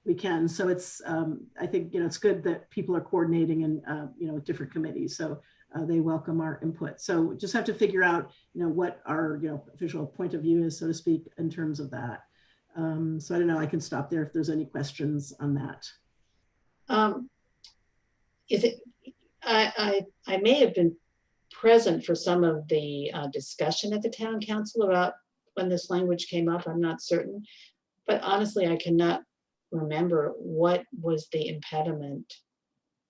we can. So it's, I think, you know, it's good that people are coordinating in, you know, different committees. So they welcome our input. So just have to figure out, you know, what our, you know, official point of view is, so to speak, in terms of that. So I don't know, I can stop there if there's any questions on that. Is it, I may have been present for some of the discussion at the town council about when this language came up. I'm not certain, but honestly, I cannot remember what was the impediment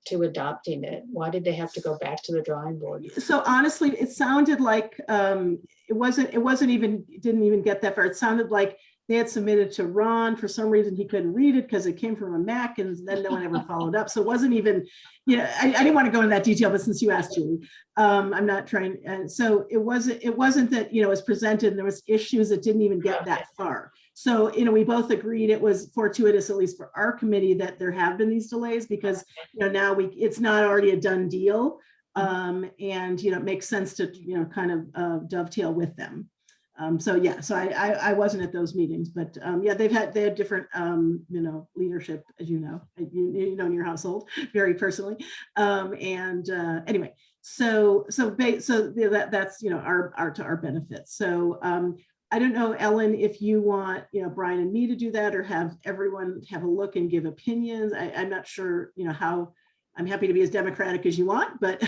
to adopting it. Why did they have to go back to the drawing board? So honestly, it sounded like it didn't even get that far. It sounded like they had submitted to Ron. For some reason, he couldn't read it because it came from a Mac, and then no one ever followed up. So it wasn't even, you know, I didn't want to go into that detail, but since you asked, Julie, I'm not trying. And so it wasn't that, you know, it was presented and there was issues that didn't even get that far. So, you know, we both agreed it was fortuitous, at least for our committee, that there have been these delays because, you know, now it's not already a done deal. And, you know, it makes sense to, you know, kind of dovetail with them. So yeah, so I wasn't at those meetings, but yeah, they had different, you know, leadership, as you know, in your household, very personally. Anyway, so that's, you know, our benefit. So I don't know, Ellen, if you want, you know, Brian and me to do that, or have everyone have a look and give opinions. I'm not sure, you know, how. I'm happy to be as democratic as you want, but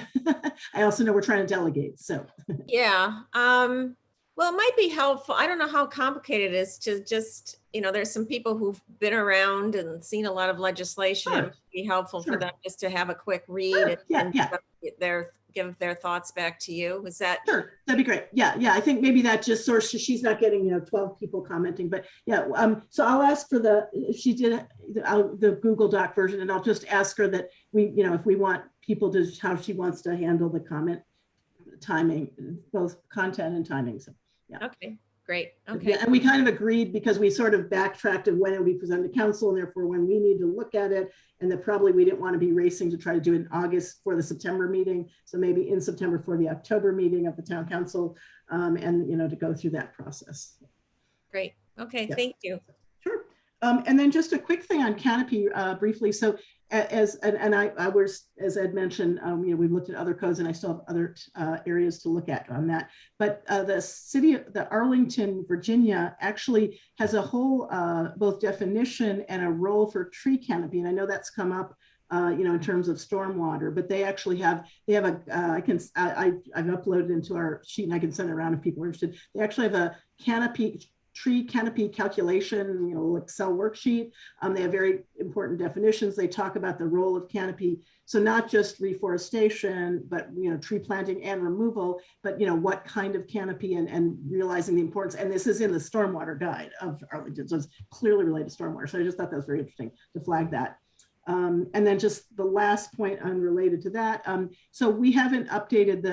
I also know we're trying to delegate. So Yeah. Well, it might be helpful. I don't know how complicated it is to just, you know, there's some people who've been around and seen a lot of legislation. It Sure. would be helpful Sure. for them just to have a quick read Sure. Yeah, and yeah. give their thoughts back to you. Is that? Sure, that'd be great. Yeah, yeah. I think maybe that just sort of, she's not getting, you know, 12 people commenting, but yeah. So I'll ask for she did the Google Doc version, and I'll just ask her that we, you know, if we want people to, how she wants to handle the comment timing, both content and timing. So yeah. Okay, great. Okay. Yeah, and we kind of agreed because we sort of backtracked of when it would be presented to council, and therefore when we need to look at it, and that probably we didn't want to be racing to try to do it in August for the September meeting. So maybe in September for the October meeting of the town council, and, you know, to go through that process. Great. Okay, Yeah. thank you. Sure. And then just a quick thing on canopy briefly. So as Ed mentioned, you know, we've looked at other codes, and I still have other areas to look at on that. But the city of Arlington, Virginia, actually has a whole both definition and a role for tree canopy, and I know that's come up, you know, in terms of stormwater. But they actually have I've uploaded into our sheet, and I can send it around if people are interested. They actually have a tree canopy calculation, you know, Excel worksheet. They have very important definitions. They talk about the role of canopy. So not just reforestation, but, you know, tree planting and removal, but, you know, what kind of canopy, and realizing the importance. And this is in the stormwater guide of Arlington. So it's clearly related to stormwater. So I just thought that was very interesting to flag that. And then just the last point unrelated to that. So we haven't updated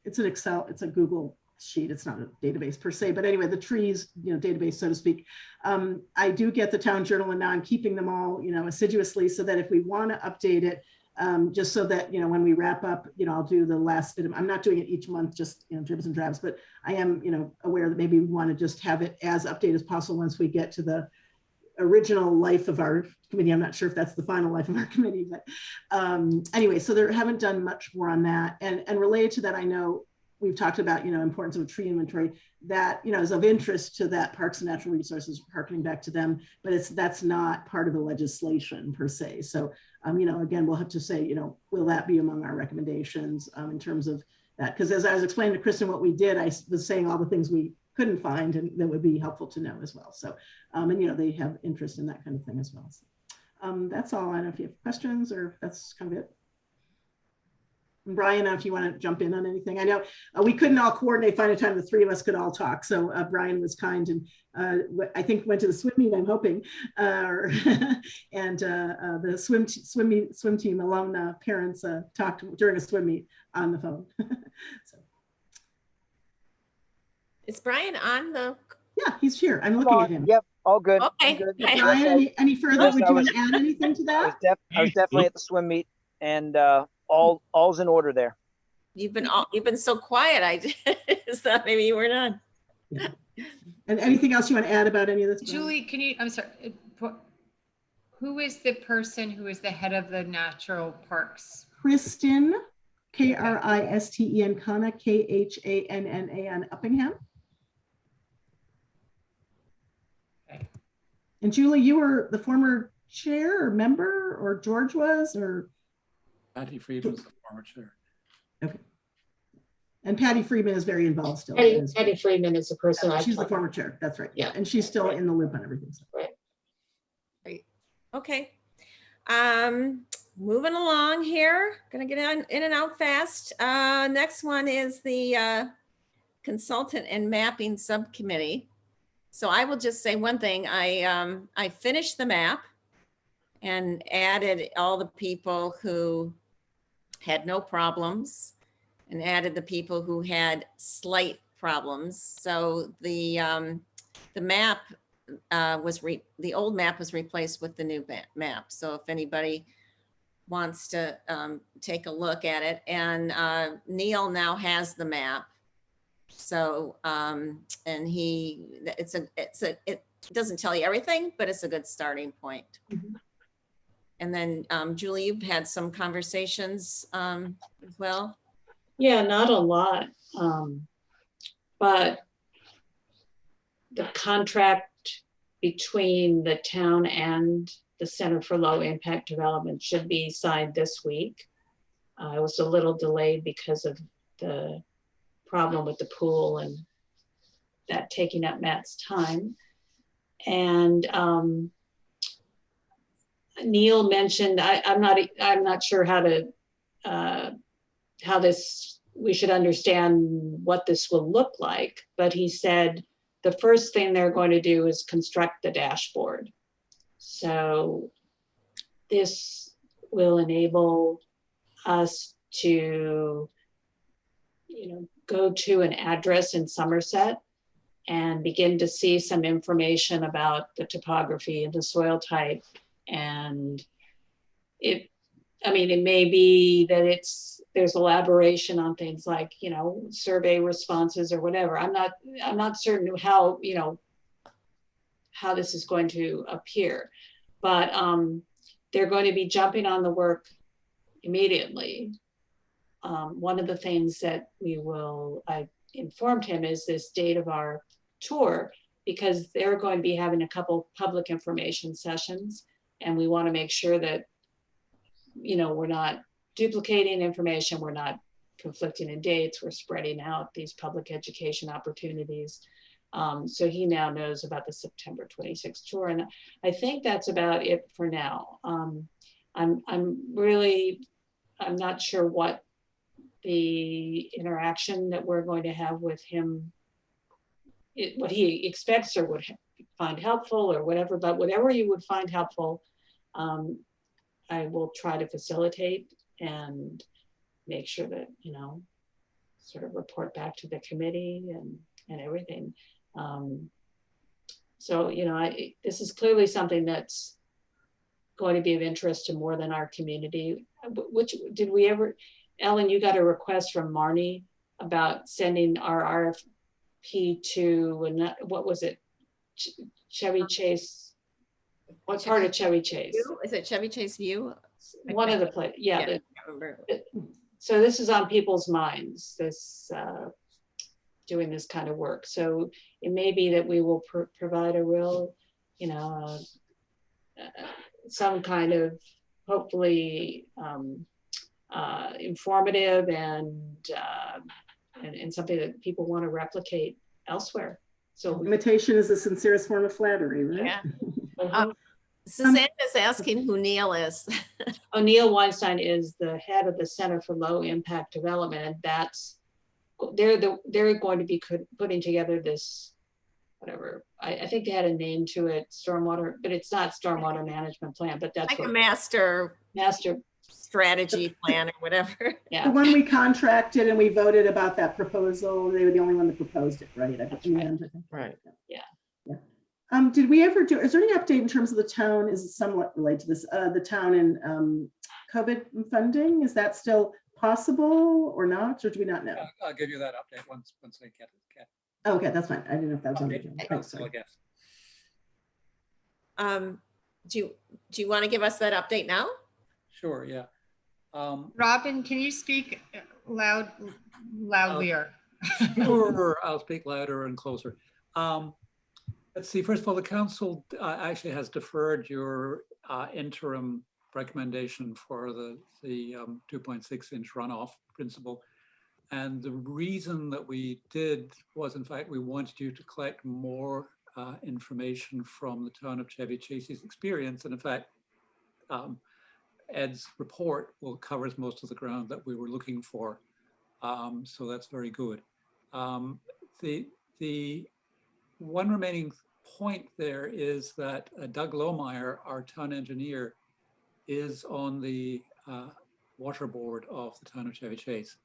it's an Excel, it's a Google sheet. It's not a database per se, but anyway, the trees, you know, database, so to speak. I do get the town journal, and now I'm keeping them all, you know, assiduously, so that if we want to update it, just so that, you know, when we wrap up, you know, I'll do the last bit of, I'm not doing it each month, just, you know, dribs and drabs, but I am, you know, aware that maybe we want to just have it as updated as possible once we get to the original life of our committee. I'm not sure if that's the final life of our committee, but anyway, so there haven't done much more on that. And related to that, I know we've talked about, importance of a tree inventory that, is of interest to that Parks and Natural Resources, harkening back to them, but that's not part of the legislation per se. So, again, we'll have to say, will that be among our recommendations in terms of that? Because as I was explaining to Kristen what we did, I was saying all the things we couldn't find and that would be helpful to know as well. So, and they have interest in that kind of thing as well. So, that's all. I don't know if you have questions or if that's kind of it. Brian, if you want to jump in on anything. I know we couldn't all coordinate, find a time the three of us could all talk. So Brian was kind and I think went to the swim meet, I'm hoping, and the swim team alum parents talked during a swim meet on the phone. So. Is Brian on the? Yeah, he's here. I'm looking at him. Yep, all good. Okay. Good. Brian, any further? Yes, Would you want to add anything to that? I was definitely at the swim meet, and all's in order there. You've been so quiet. Is that maybe you were not? Yeah. And anything else you want to add about any of this? Julie, can you, I'm sorry, who is the person who is the head of the natural parks? Kristen, Kristen Khanna, Khanna on Uppingham. Okay. And Julie, you were the former chair or member, or George was, or? Patty Friedman was the former chair. Okay. And Patty Friedman is very involved still. Patty Friedman is the person. She's the former chair. That's right. Yeah. And she's still in the loop on everything. So. Right. Great. Okay. Moving along here. Gonna get in and out fast. Next one is the consultant and mapping subcommittee. So I will just say one thing. I finished the map and added all the people who had no problems and added the people who had slight problems. So the map the old map was replaced with the new map. So if anybody wants to take a look at it, and Neil now has the map. So and it doesn't tell you everything, but it's a good starting point. Mm-hmm. And then Julie, you've had some conversations as well. Yeah, not a lot, but the contract between the town and the Center for Low Impact Development should be signed this week. I was a little delayed because of the problem with the pool and that taking up Matt's time. And Neil mentioned, I'm not sure how we should understand what this will look like, but he said the first thing they're going to do is construct the dashboard. So this will enable us to, go to an address in Somerset and begin to see some information about the topography and the soil type. And it may be that there's elaboration on things like, survey responses or whatever. I'm not certain how this is going to appear, but they're going to be jumping on the work immediately. One of the things that I informed him is this date of our tour, because they're going to be having a couple public information sessions, and we want to make sure that we're not duplicating information, we're not conflicting in dates, we're spreading out these public education opportunities. So he now knows about the September 26th tour, and I think that's about it for now. I'm not sure what the interaction that we're going to have with him, what he expects or would find helpful or whatever, but whatever you would find helpful, I will try to facilitate and make sure that, sort of report back to the committee and everything. So, this is clearly something that's going to be of interest to more than our community. Which did we ever, Ellen, you got a request from Marnie about sending our RFP to, and what was it? Chevy Chase. What part of Chevy Chase? Is it Chevy Chase View? One of the places, yeah. so this is on people's minds, this doing this kind of work. So it may be that we will provide a real, you know, some kind of hopefully informative and something that people want to replicate elsewhere. So Imitation is the sincerest form of flattery, right? Yeah. Suzanne is asking who Neil is. Neil Weinstein is the head of the Center for Low Impact Development, and that's they're going to be putting together this, whatever, I think they had a name to it, stormwater, but it's not stormwater management plan, but that's Like what a master strategy plan or whatever. Yeah. The one we contracted and we voted about that proposal, they were the only one that proposed it, right? Right. Yeah. Did we ever do, is there any update in terms of the town, is it somewhat related to this, the town and COVID funding? Is that still possible or not, or do we not know? I'll give you that update once I get it. Okay, that's fine. I didn't know if that was on the agenda. Thanks, I sorry. guess. Do you want to give us that update now? Sure, yeah. Robin, can you speak loudlier? Sure, I'll speak louder and closer. Let's see, first of all, the council actually has deferred your interim recommendation for the 2.6 inch runoff principle. And the reason that we did was, in fact, we wanted you to collect more information from the town of Chevy Chase's experience. And in fact, Ed's report covers most of the ground that we were looking for. So that's very good. The one remaining point there is that Doug Lohmeyer, our town engineer, is on the water board of the town of Chevy Chase.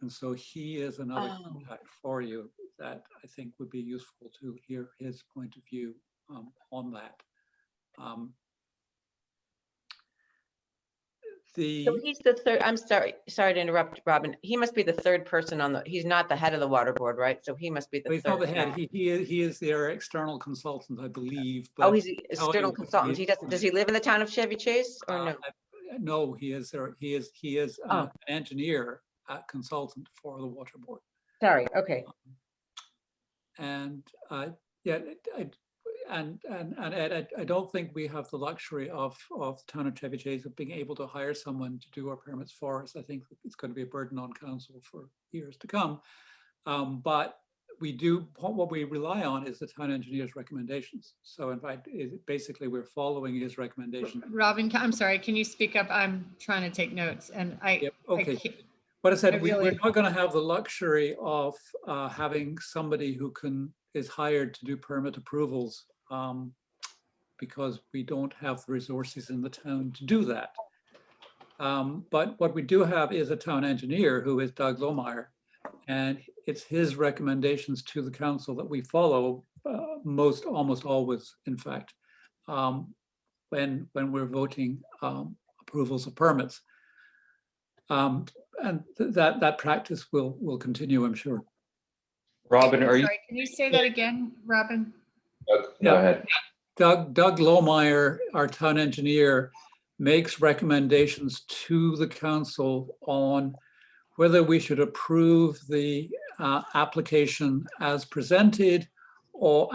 And so he is another contact for you that I think would be useful to hear his point of view on that. So he's the third, I'm sorry to interrupt, Robin. He must be the third person on he's not the head of the water board, right? So he must be the He's third. not the head. He is their external consultant, I believe. Oh, he's the external consultant. Does he live in the town of Chevy Chase or no? No, he is an engineer consultant for the water board. Sorry. Okay. And yeah, and Ed, I don't think we have the luxury of the town of Chevy Chase of being able to hire someone to do our permits for us. I think it's going to be a burden on council for years to come. But we do, what we rely on is the town engineer's recommendations. So in fact, basically we're following his recommendation. Robin, I'm sorry, can you speak up? I'm trying to take notes and Yep, okay. But I said, really, we're not going to have the luxury of having somebody who is hired to do permit approvals because we don't have the resources in the town to do that. But what we do have is a town engineer who is Doug Lohmeyer, and it's his recommendations to the council that we follow almost always, in fact, when we're voting approvals of permits. And that practice will continue, I'm sure. Robin, are you? Sorry, can you say that again, Robin? Go ahead. Doug Lohmeyer, our town engineer, makes recommendations to the council on whether we should approve the application as presented, or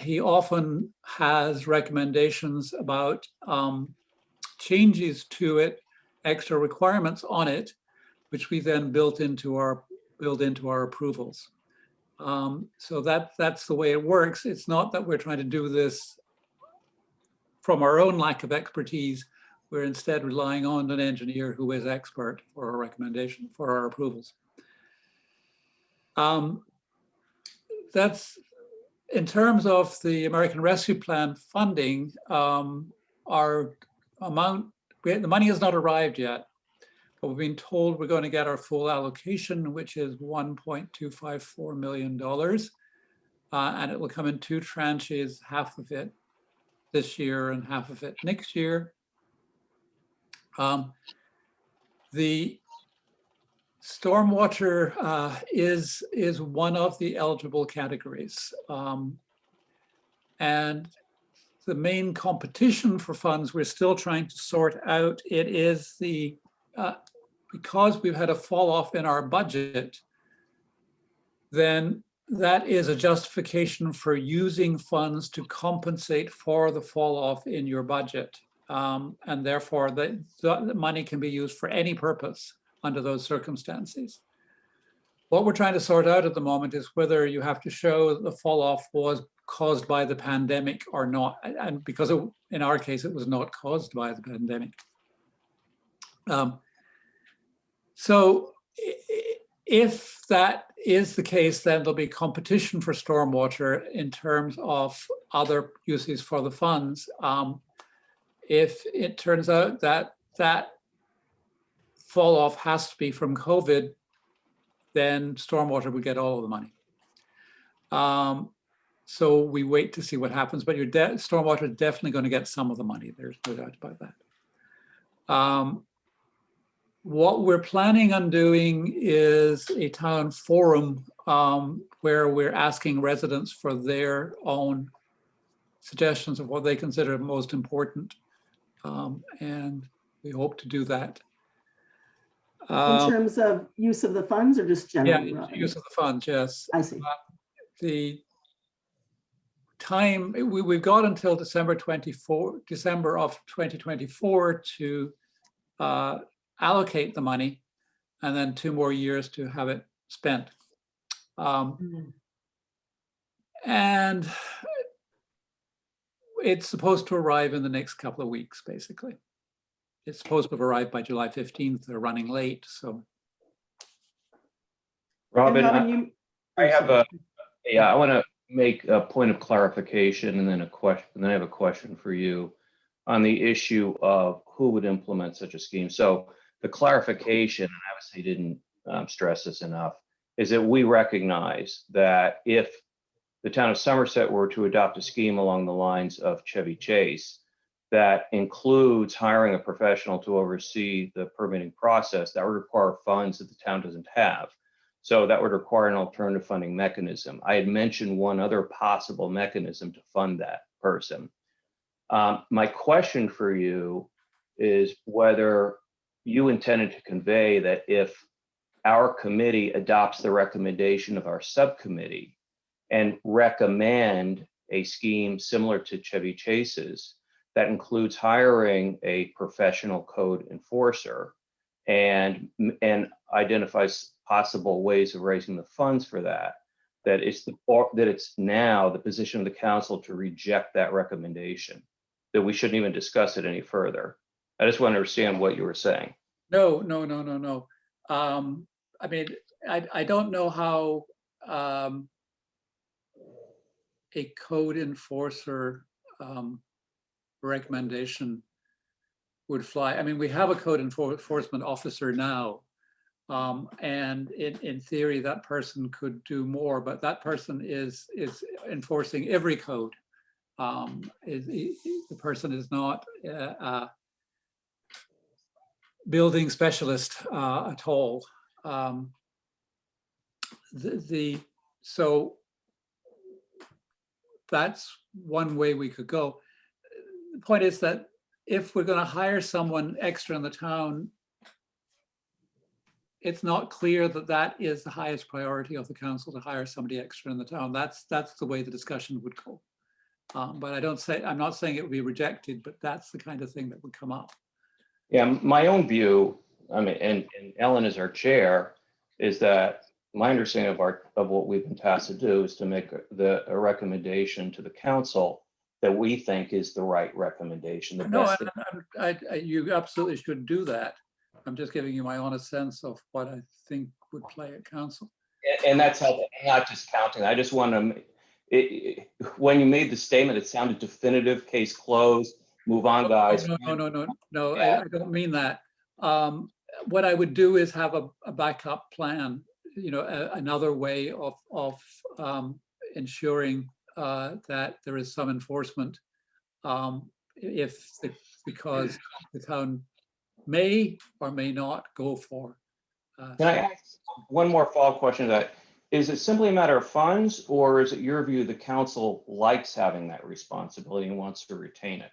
he often has recommendations about changes to it, extra requirements on it, which we then build into our approvals. So that's the way it works. It's not that we're trying to do this from our own lack of expertise. We're instead relying on an engineer who is expert for our recommendation, for our approvals. That's in terms of the American Rescue Plan funding, our amount, the money has not arrived yet, but we've been told we're going to get our full allocation, which is $1.254 million. And it will come in two tranches, half of it this year and half of it next year. The stormwater is one of the eligible categories. And the main competition for funds we're still trying to sort out, it is the because we've had a fall off in our budget, then that is a justification for using funds to compensate for the fall off in your budget. And therefore the money can be used for any purpose under those circumstances. What we're trying to sort out at the moment is whether you have to show that the fall off was caused by the pandemic or not. And because in our case, it was not caused by the pandemic. So if that is the case, then there'll be competition for stormwater in terms of other uses for the funds. If it turns out that that fall off has to be from COVID, then stormwater would get all of the money. So we wait to see what happens, but your stormwater is definitely going to get some of the money. There's no doubt about that. What we're planning on doing is a town forum where we're asking residents for their own suggestions of what they consider most important. And we hope to do that. In terms of use of the funds or just general? Yeah, use of the funds, yes. I see. The time, we've got until December of 2024 to allocate the money, and then 2 more years to have it spent. And it's supposed to arrive in the next couple of weeks, basically. It's supposed to have arrived by July 15th. They're running late, so. Robin, I want to make a point of clarification and then a question, and then I have a question for you on the issue of who would implement such a scheme. So the clarification, and obviously didn't stress this enough, is that we recognize that if the town of Somerset were to adopt a scheme along the lines of Chevy Chase that includes hiring a professional to oversee the permitting process, that would require funds that the town doesn't have. So that would require an alternative funding mechanism. I had mentioned one other possible mechanism to fund that person. My question for you is whether you intended to convey that if our committee adopts the recommendation of our subcommittee and recommend a scheme similar to Chevy Chase's that includes hiring a professional code enforcer and identifies possible ways of raising the funds for that, that it's now the position of the council to reject that recommendation, that we shouldn't even discuss it any further. I just want to understand what you were saying. No. I mean, I don't know how a code enforcer recommendation would fly. I mean, we have a code enforcement officer now, and in theory, that person could do more, but that person is enforcing every code. The person is not a building specialist at all. So that's one way we could go. The point is that if we're going to hire someone extra in the town, it's not clear that that is the highest priority of the council to hire somebody extra in the town. That's the way the discussion would go. But I'm not saying it would be rejected, but that's the kind of thing that would come up. Yeah, my own view, I mean, and Ellen is our chair, is that my understanding of what we've been tasked to do is to make a recommendation to the council that we think is the right recommendation. You absolutely should do that. I'm just giving you my honest sense of what I think would play at council. And that's how, I'm not discounting. I just want to, when you made the statement, it sounded definitive, case closed, move on, guys. No, yeah. I don't mean that. What I would do is have a backup plan, another way of ensuring that there is some enforcement because the town may or may not go for. Can I ask one more follow-up question to that? Is it simply a matter of funds, or is it your view the council likes having that responsibility and wants to retain it?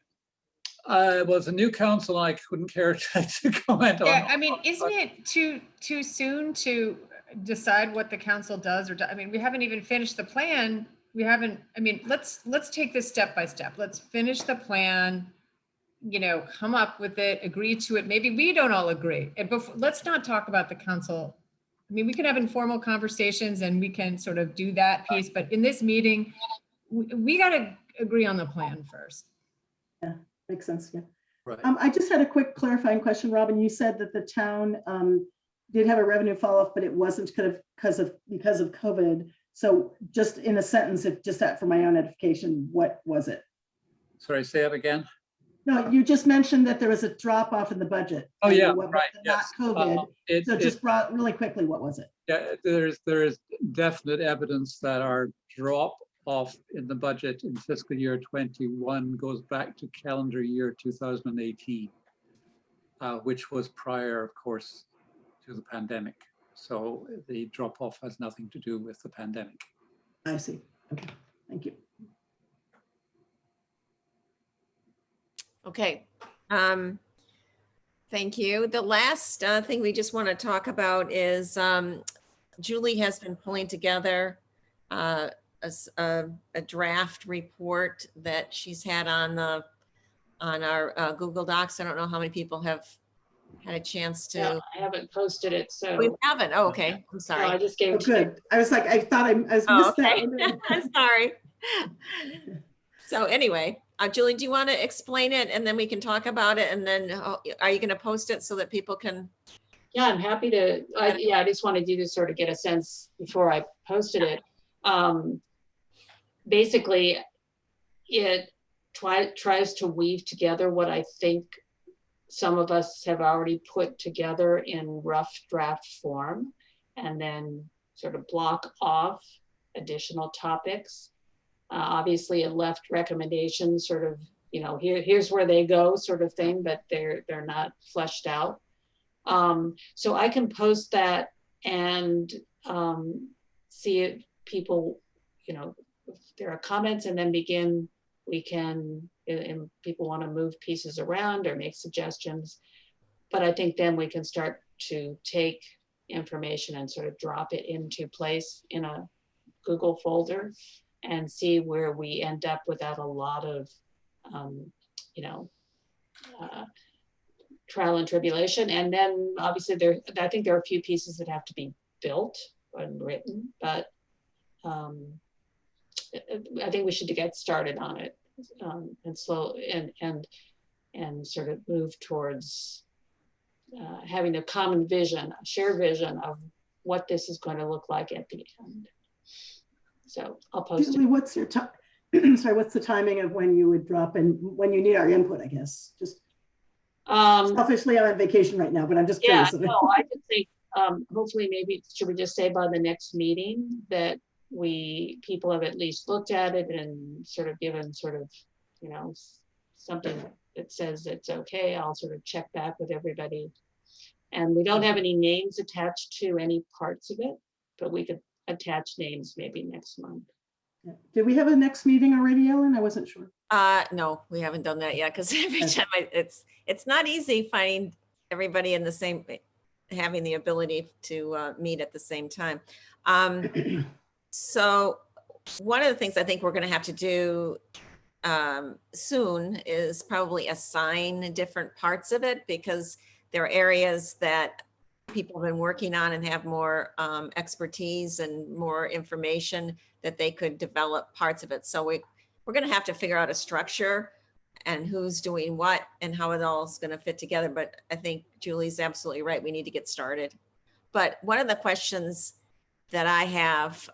Well, it's a new council. I couldn't care to comment on. Yeah, I mean, isn't it too soon to decide what the council does or, I mean, we haven't even finished the plan. We haven't, I mean, let's take this step by step. Let's finish the plan, you know, come up with it, agree to it. Maybe we don't all agree. And before, let's not talk about the council. I mean, we can have informal conversations and we can sort of do that piece, but in this meeting, we got to agree on the plan first. Yeah, makes sense, yeah. Right. I just had a quick clarifying question, Robin. You said that the town did have a revenue fall off, but it wasn't because of COVID. So just in a sentence, if just that for my own edification, what was it? Sorry, say that again. No, you just mentioned that there was a drop off in the budget. Oh, and yeah, what- right, Not yes. COVID. So just brought really quickly, what was it? Yeah, there is definite evidence that our drop off in the budget in fiscal year 21 goes back to calendar year 2018, which was prior, of course, to the pandemic. So the drop off has nothing to do with the pandemic. I see. Okay, thank you. Okay. Thank you. The last thing we just want to talk about is Julie has been pulling together a draft report that she's had on our Google Docs. I don't know how many people have had a chance to. Yeah, I haven't posted it, so. We haven't. Oh, okay. I'm No, sorry. I just gave Oh, it to you. good. I was like, I thought I missed Oh, that okay. one. I'm sorry. So anyway, Julie, do you want to explain it and then we can talk about it? And then are you going to post it so that people can? Yeah, I'm happy to. I just wanted you to sort of get a sense before I posted it. Basically, it tries to weave together what I think some of us have already put together in rough draft form, and then sort of block off additional topics. Obviously, it left recommendations, sort of, you know, here's where they go, sort of thing, but they're not fleshed out. So I can post that and see if people, you know, if there are comments, and then we can, and people want to move pieces around or make suggestions. But I think then we can start to take information and sort of drop it into place in a Google folder and see where we end up without a lot of, you know, trial and tribulation. And then obviously I think there are a few pieces that have to be built and written, but I think we should get started on it and slow and sort of move towards having a common vision, a shared vision of what this is going to look like at the end. So I'll post Julie, it. what's your time? Sorry, what's the timing of when you would drop and when you need our input, I guess? Just selfishly, I'm on vacation right now, but I'm just Yeah, curious. no, I just think hopefully maybe, should we just say by the next meeting that people have at least looked at it and sort of given sort of, you know, something that says it's okay. I'll sort of check back with everybody. And we don't have any names attached to any parts of it, but we could attach names maybe next month. Did we have a next meeting already, Ellen? I wasn't sure. No, we haven't done that yet because every time it's not easy finding everybody in the same, having the ability to meet at the same time. So one of the things I think we're going to have to do soon is probably assign different parts of it, because there are areas that people have been working on and have more expertise and more information that they could develop parts of it. So we're going to have to figure out a structure and who's doing what and how it all is going to fit together. But I think Julie's absolutely right. We need to get started. But one of the questions that I have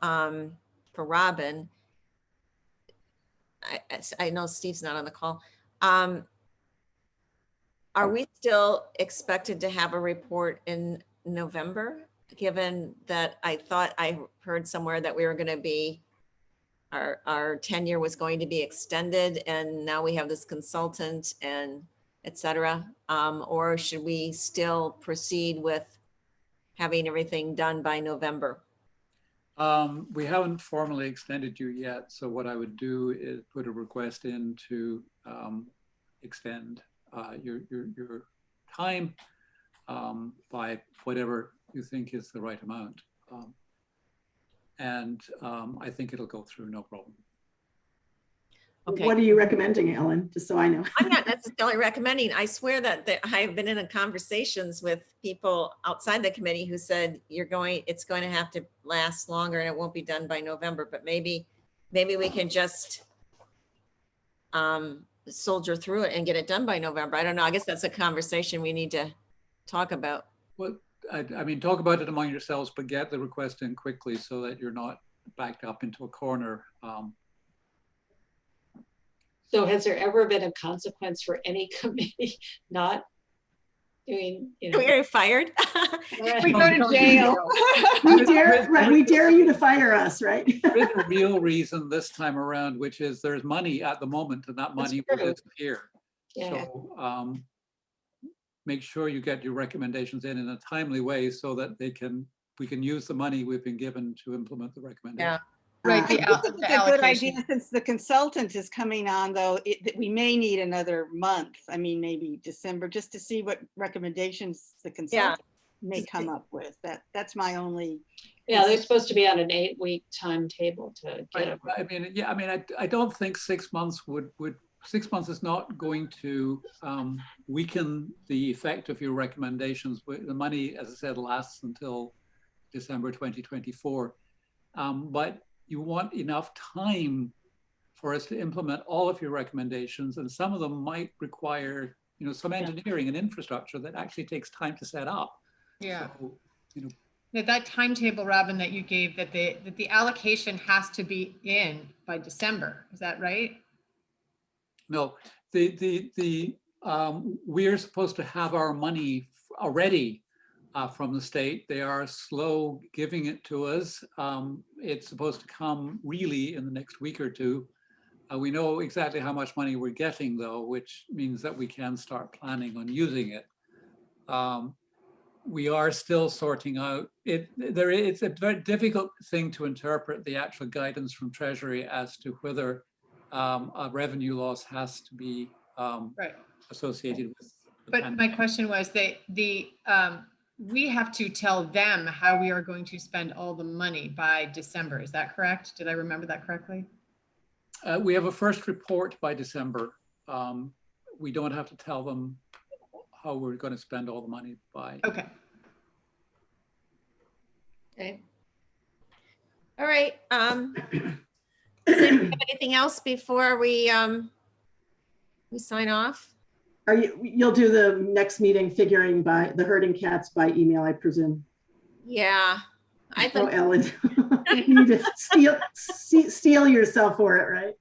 for Robin, I know Steve's not on the call. Are we still expected to have a report in November, given that I thought I heard somewhere that we were going to be, our tenure was going to be extended, and now we have this consultant and et cetera? Or should we still proceed with having everything done by November? We haven't formally extended you yet. So what I would do is put a request in to extend your time by whatever you think is the right amount. I think it'll go through, no problem. Okay. What are you recommending, Ellen? Just so I know. I'm not necessarily recommending. I swear that I've been in conversations with people outside the committee who said it's going to have to last longer and it won't be done by November, but maybe we can just soldier through it and get it done by November. I don't know. I guess that's a conversation we need to talk about. Well, I mean, talk about it among yourselves, but get the request in quickly so that you're not backed up into a corner. So has there ever been a consequence for any committee not doing, you know? We are fired. We go to jail. We dare you to fire us, right? There's a real reason this time around, which is there's money at the moment and that money will disappear. Yeah. So make sure you get your recommendations in a timely way so that we can use the money we've been given to implement the recommendation. Yeah. Right, I the think it's a good allocation. idea since the consultant is coming on, though, that we may need another month. I mean, maybe December, just to see what recommendations the consultant may come up with. That's my only. Yeah, they're supposed to be on an 8-week timetable to get it. I mean, yeah, I mean, I don't think 6 months 6 months is not going to weaken the effect of your recommendations. The money, as I said, lasts until December 2024. But you want enough time for us to implement all of your recommendations, and some of them might require, some engineering and infrastructure that actually takes time to set up. Yeah. So, That timetable, Robin, that you gave, that the allocation has to be in by December. Is that right? No, we're supposed to have our money already from the state. They are slow giving it to us. It's supposed to come really in the next week or two. We know exactly how much money we're getting, though, which means that we can start planning on using it. We are still sorting out it. It's a very difficult thing to interpret the actual guidance from Treasury as to whether a revenue loss has to be Right. associated with. But my question was we have to tell them how we are going to spend all the money by December. Is that correct? Did I remember that correctly? We have a first report by December. We don't have to tell them how we're going to spend all the money by. Okay. Okay. All right. Does anyone have anything else before we sign off? You'll do the next meeting figuring by the herding cats by email, I presume. Yeah. I Oh, thought, Ellen, you need to steel yourself for it, right?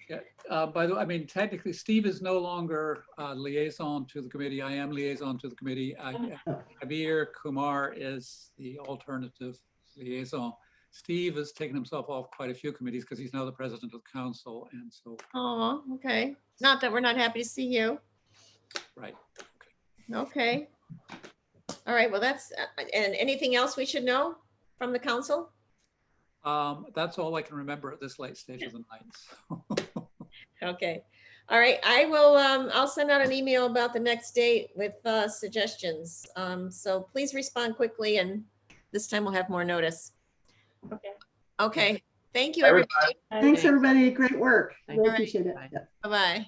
Yeah. By the way, I mean, technically, Steve is no longer liaison to the committee. I am liaison to the committee. Kabir Kumar is the alternative liaison. Steve has taken himself off quite a few committees because he's now the president of council, and so. oh, okay. Not that we're not happy to see you. Right. Okay. All right. Well, that's, and anything else we should know from the council? That's all I can remember at this late stage of the night. So. Okay. All right. I will, I'll send out an email about the next date with suggestions. So please respond quickly, and this time we'll have more notice. Okay. Okay. Thank you, everybody. Thanks, everybody. Great work. Thank Really you. appreciate it. Bye. Yeah. Bye-bye.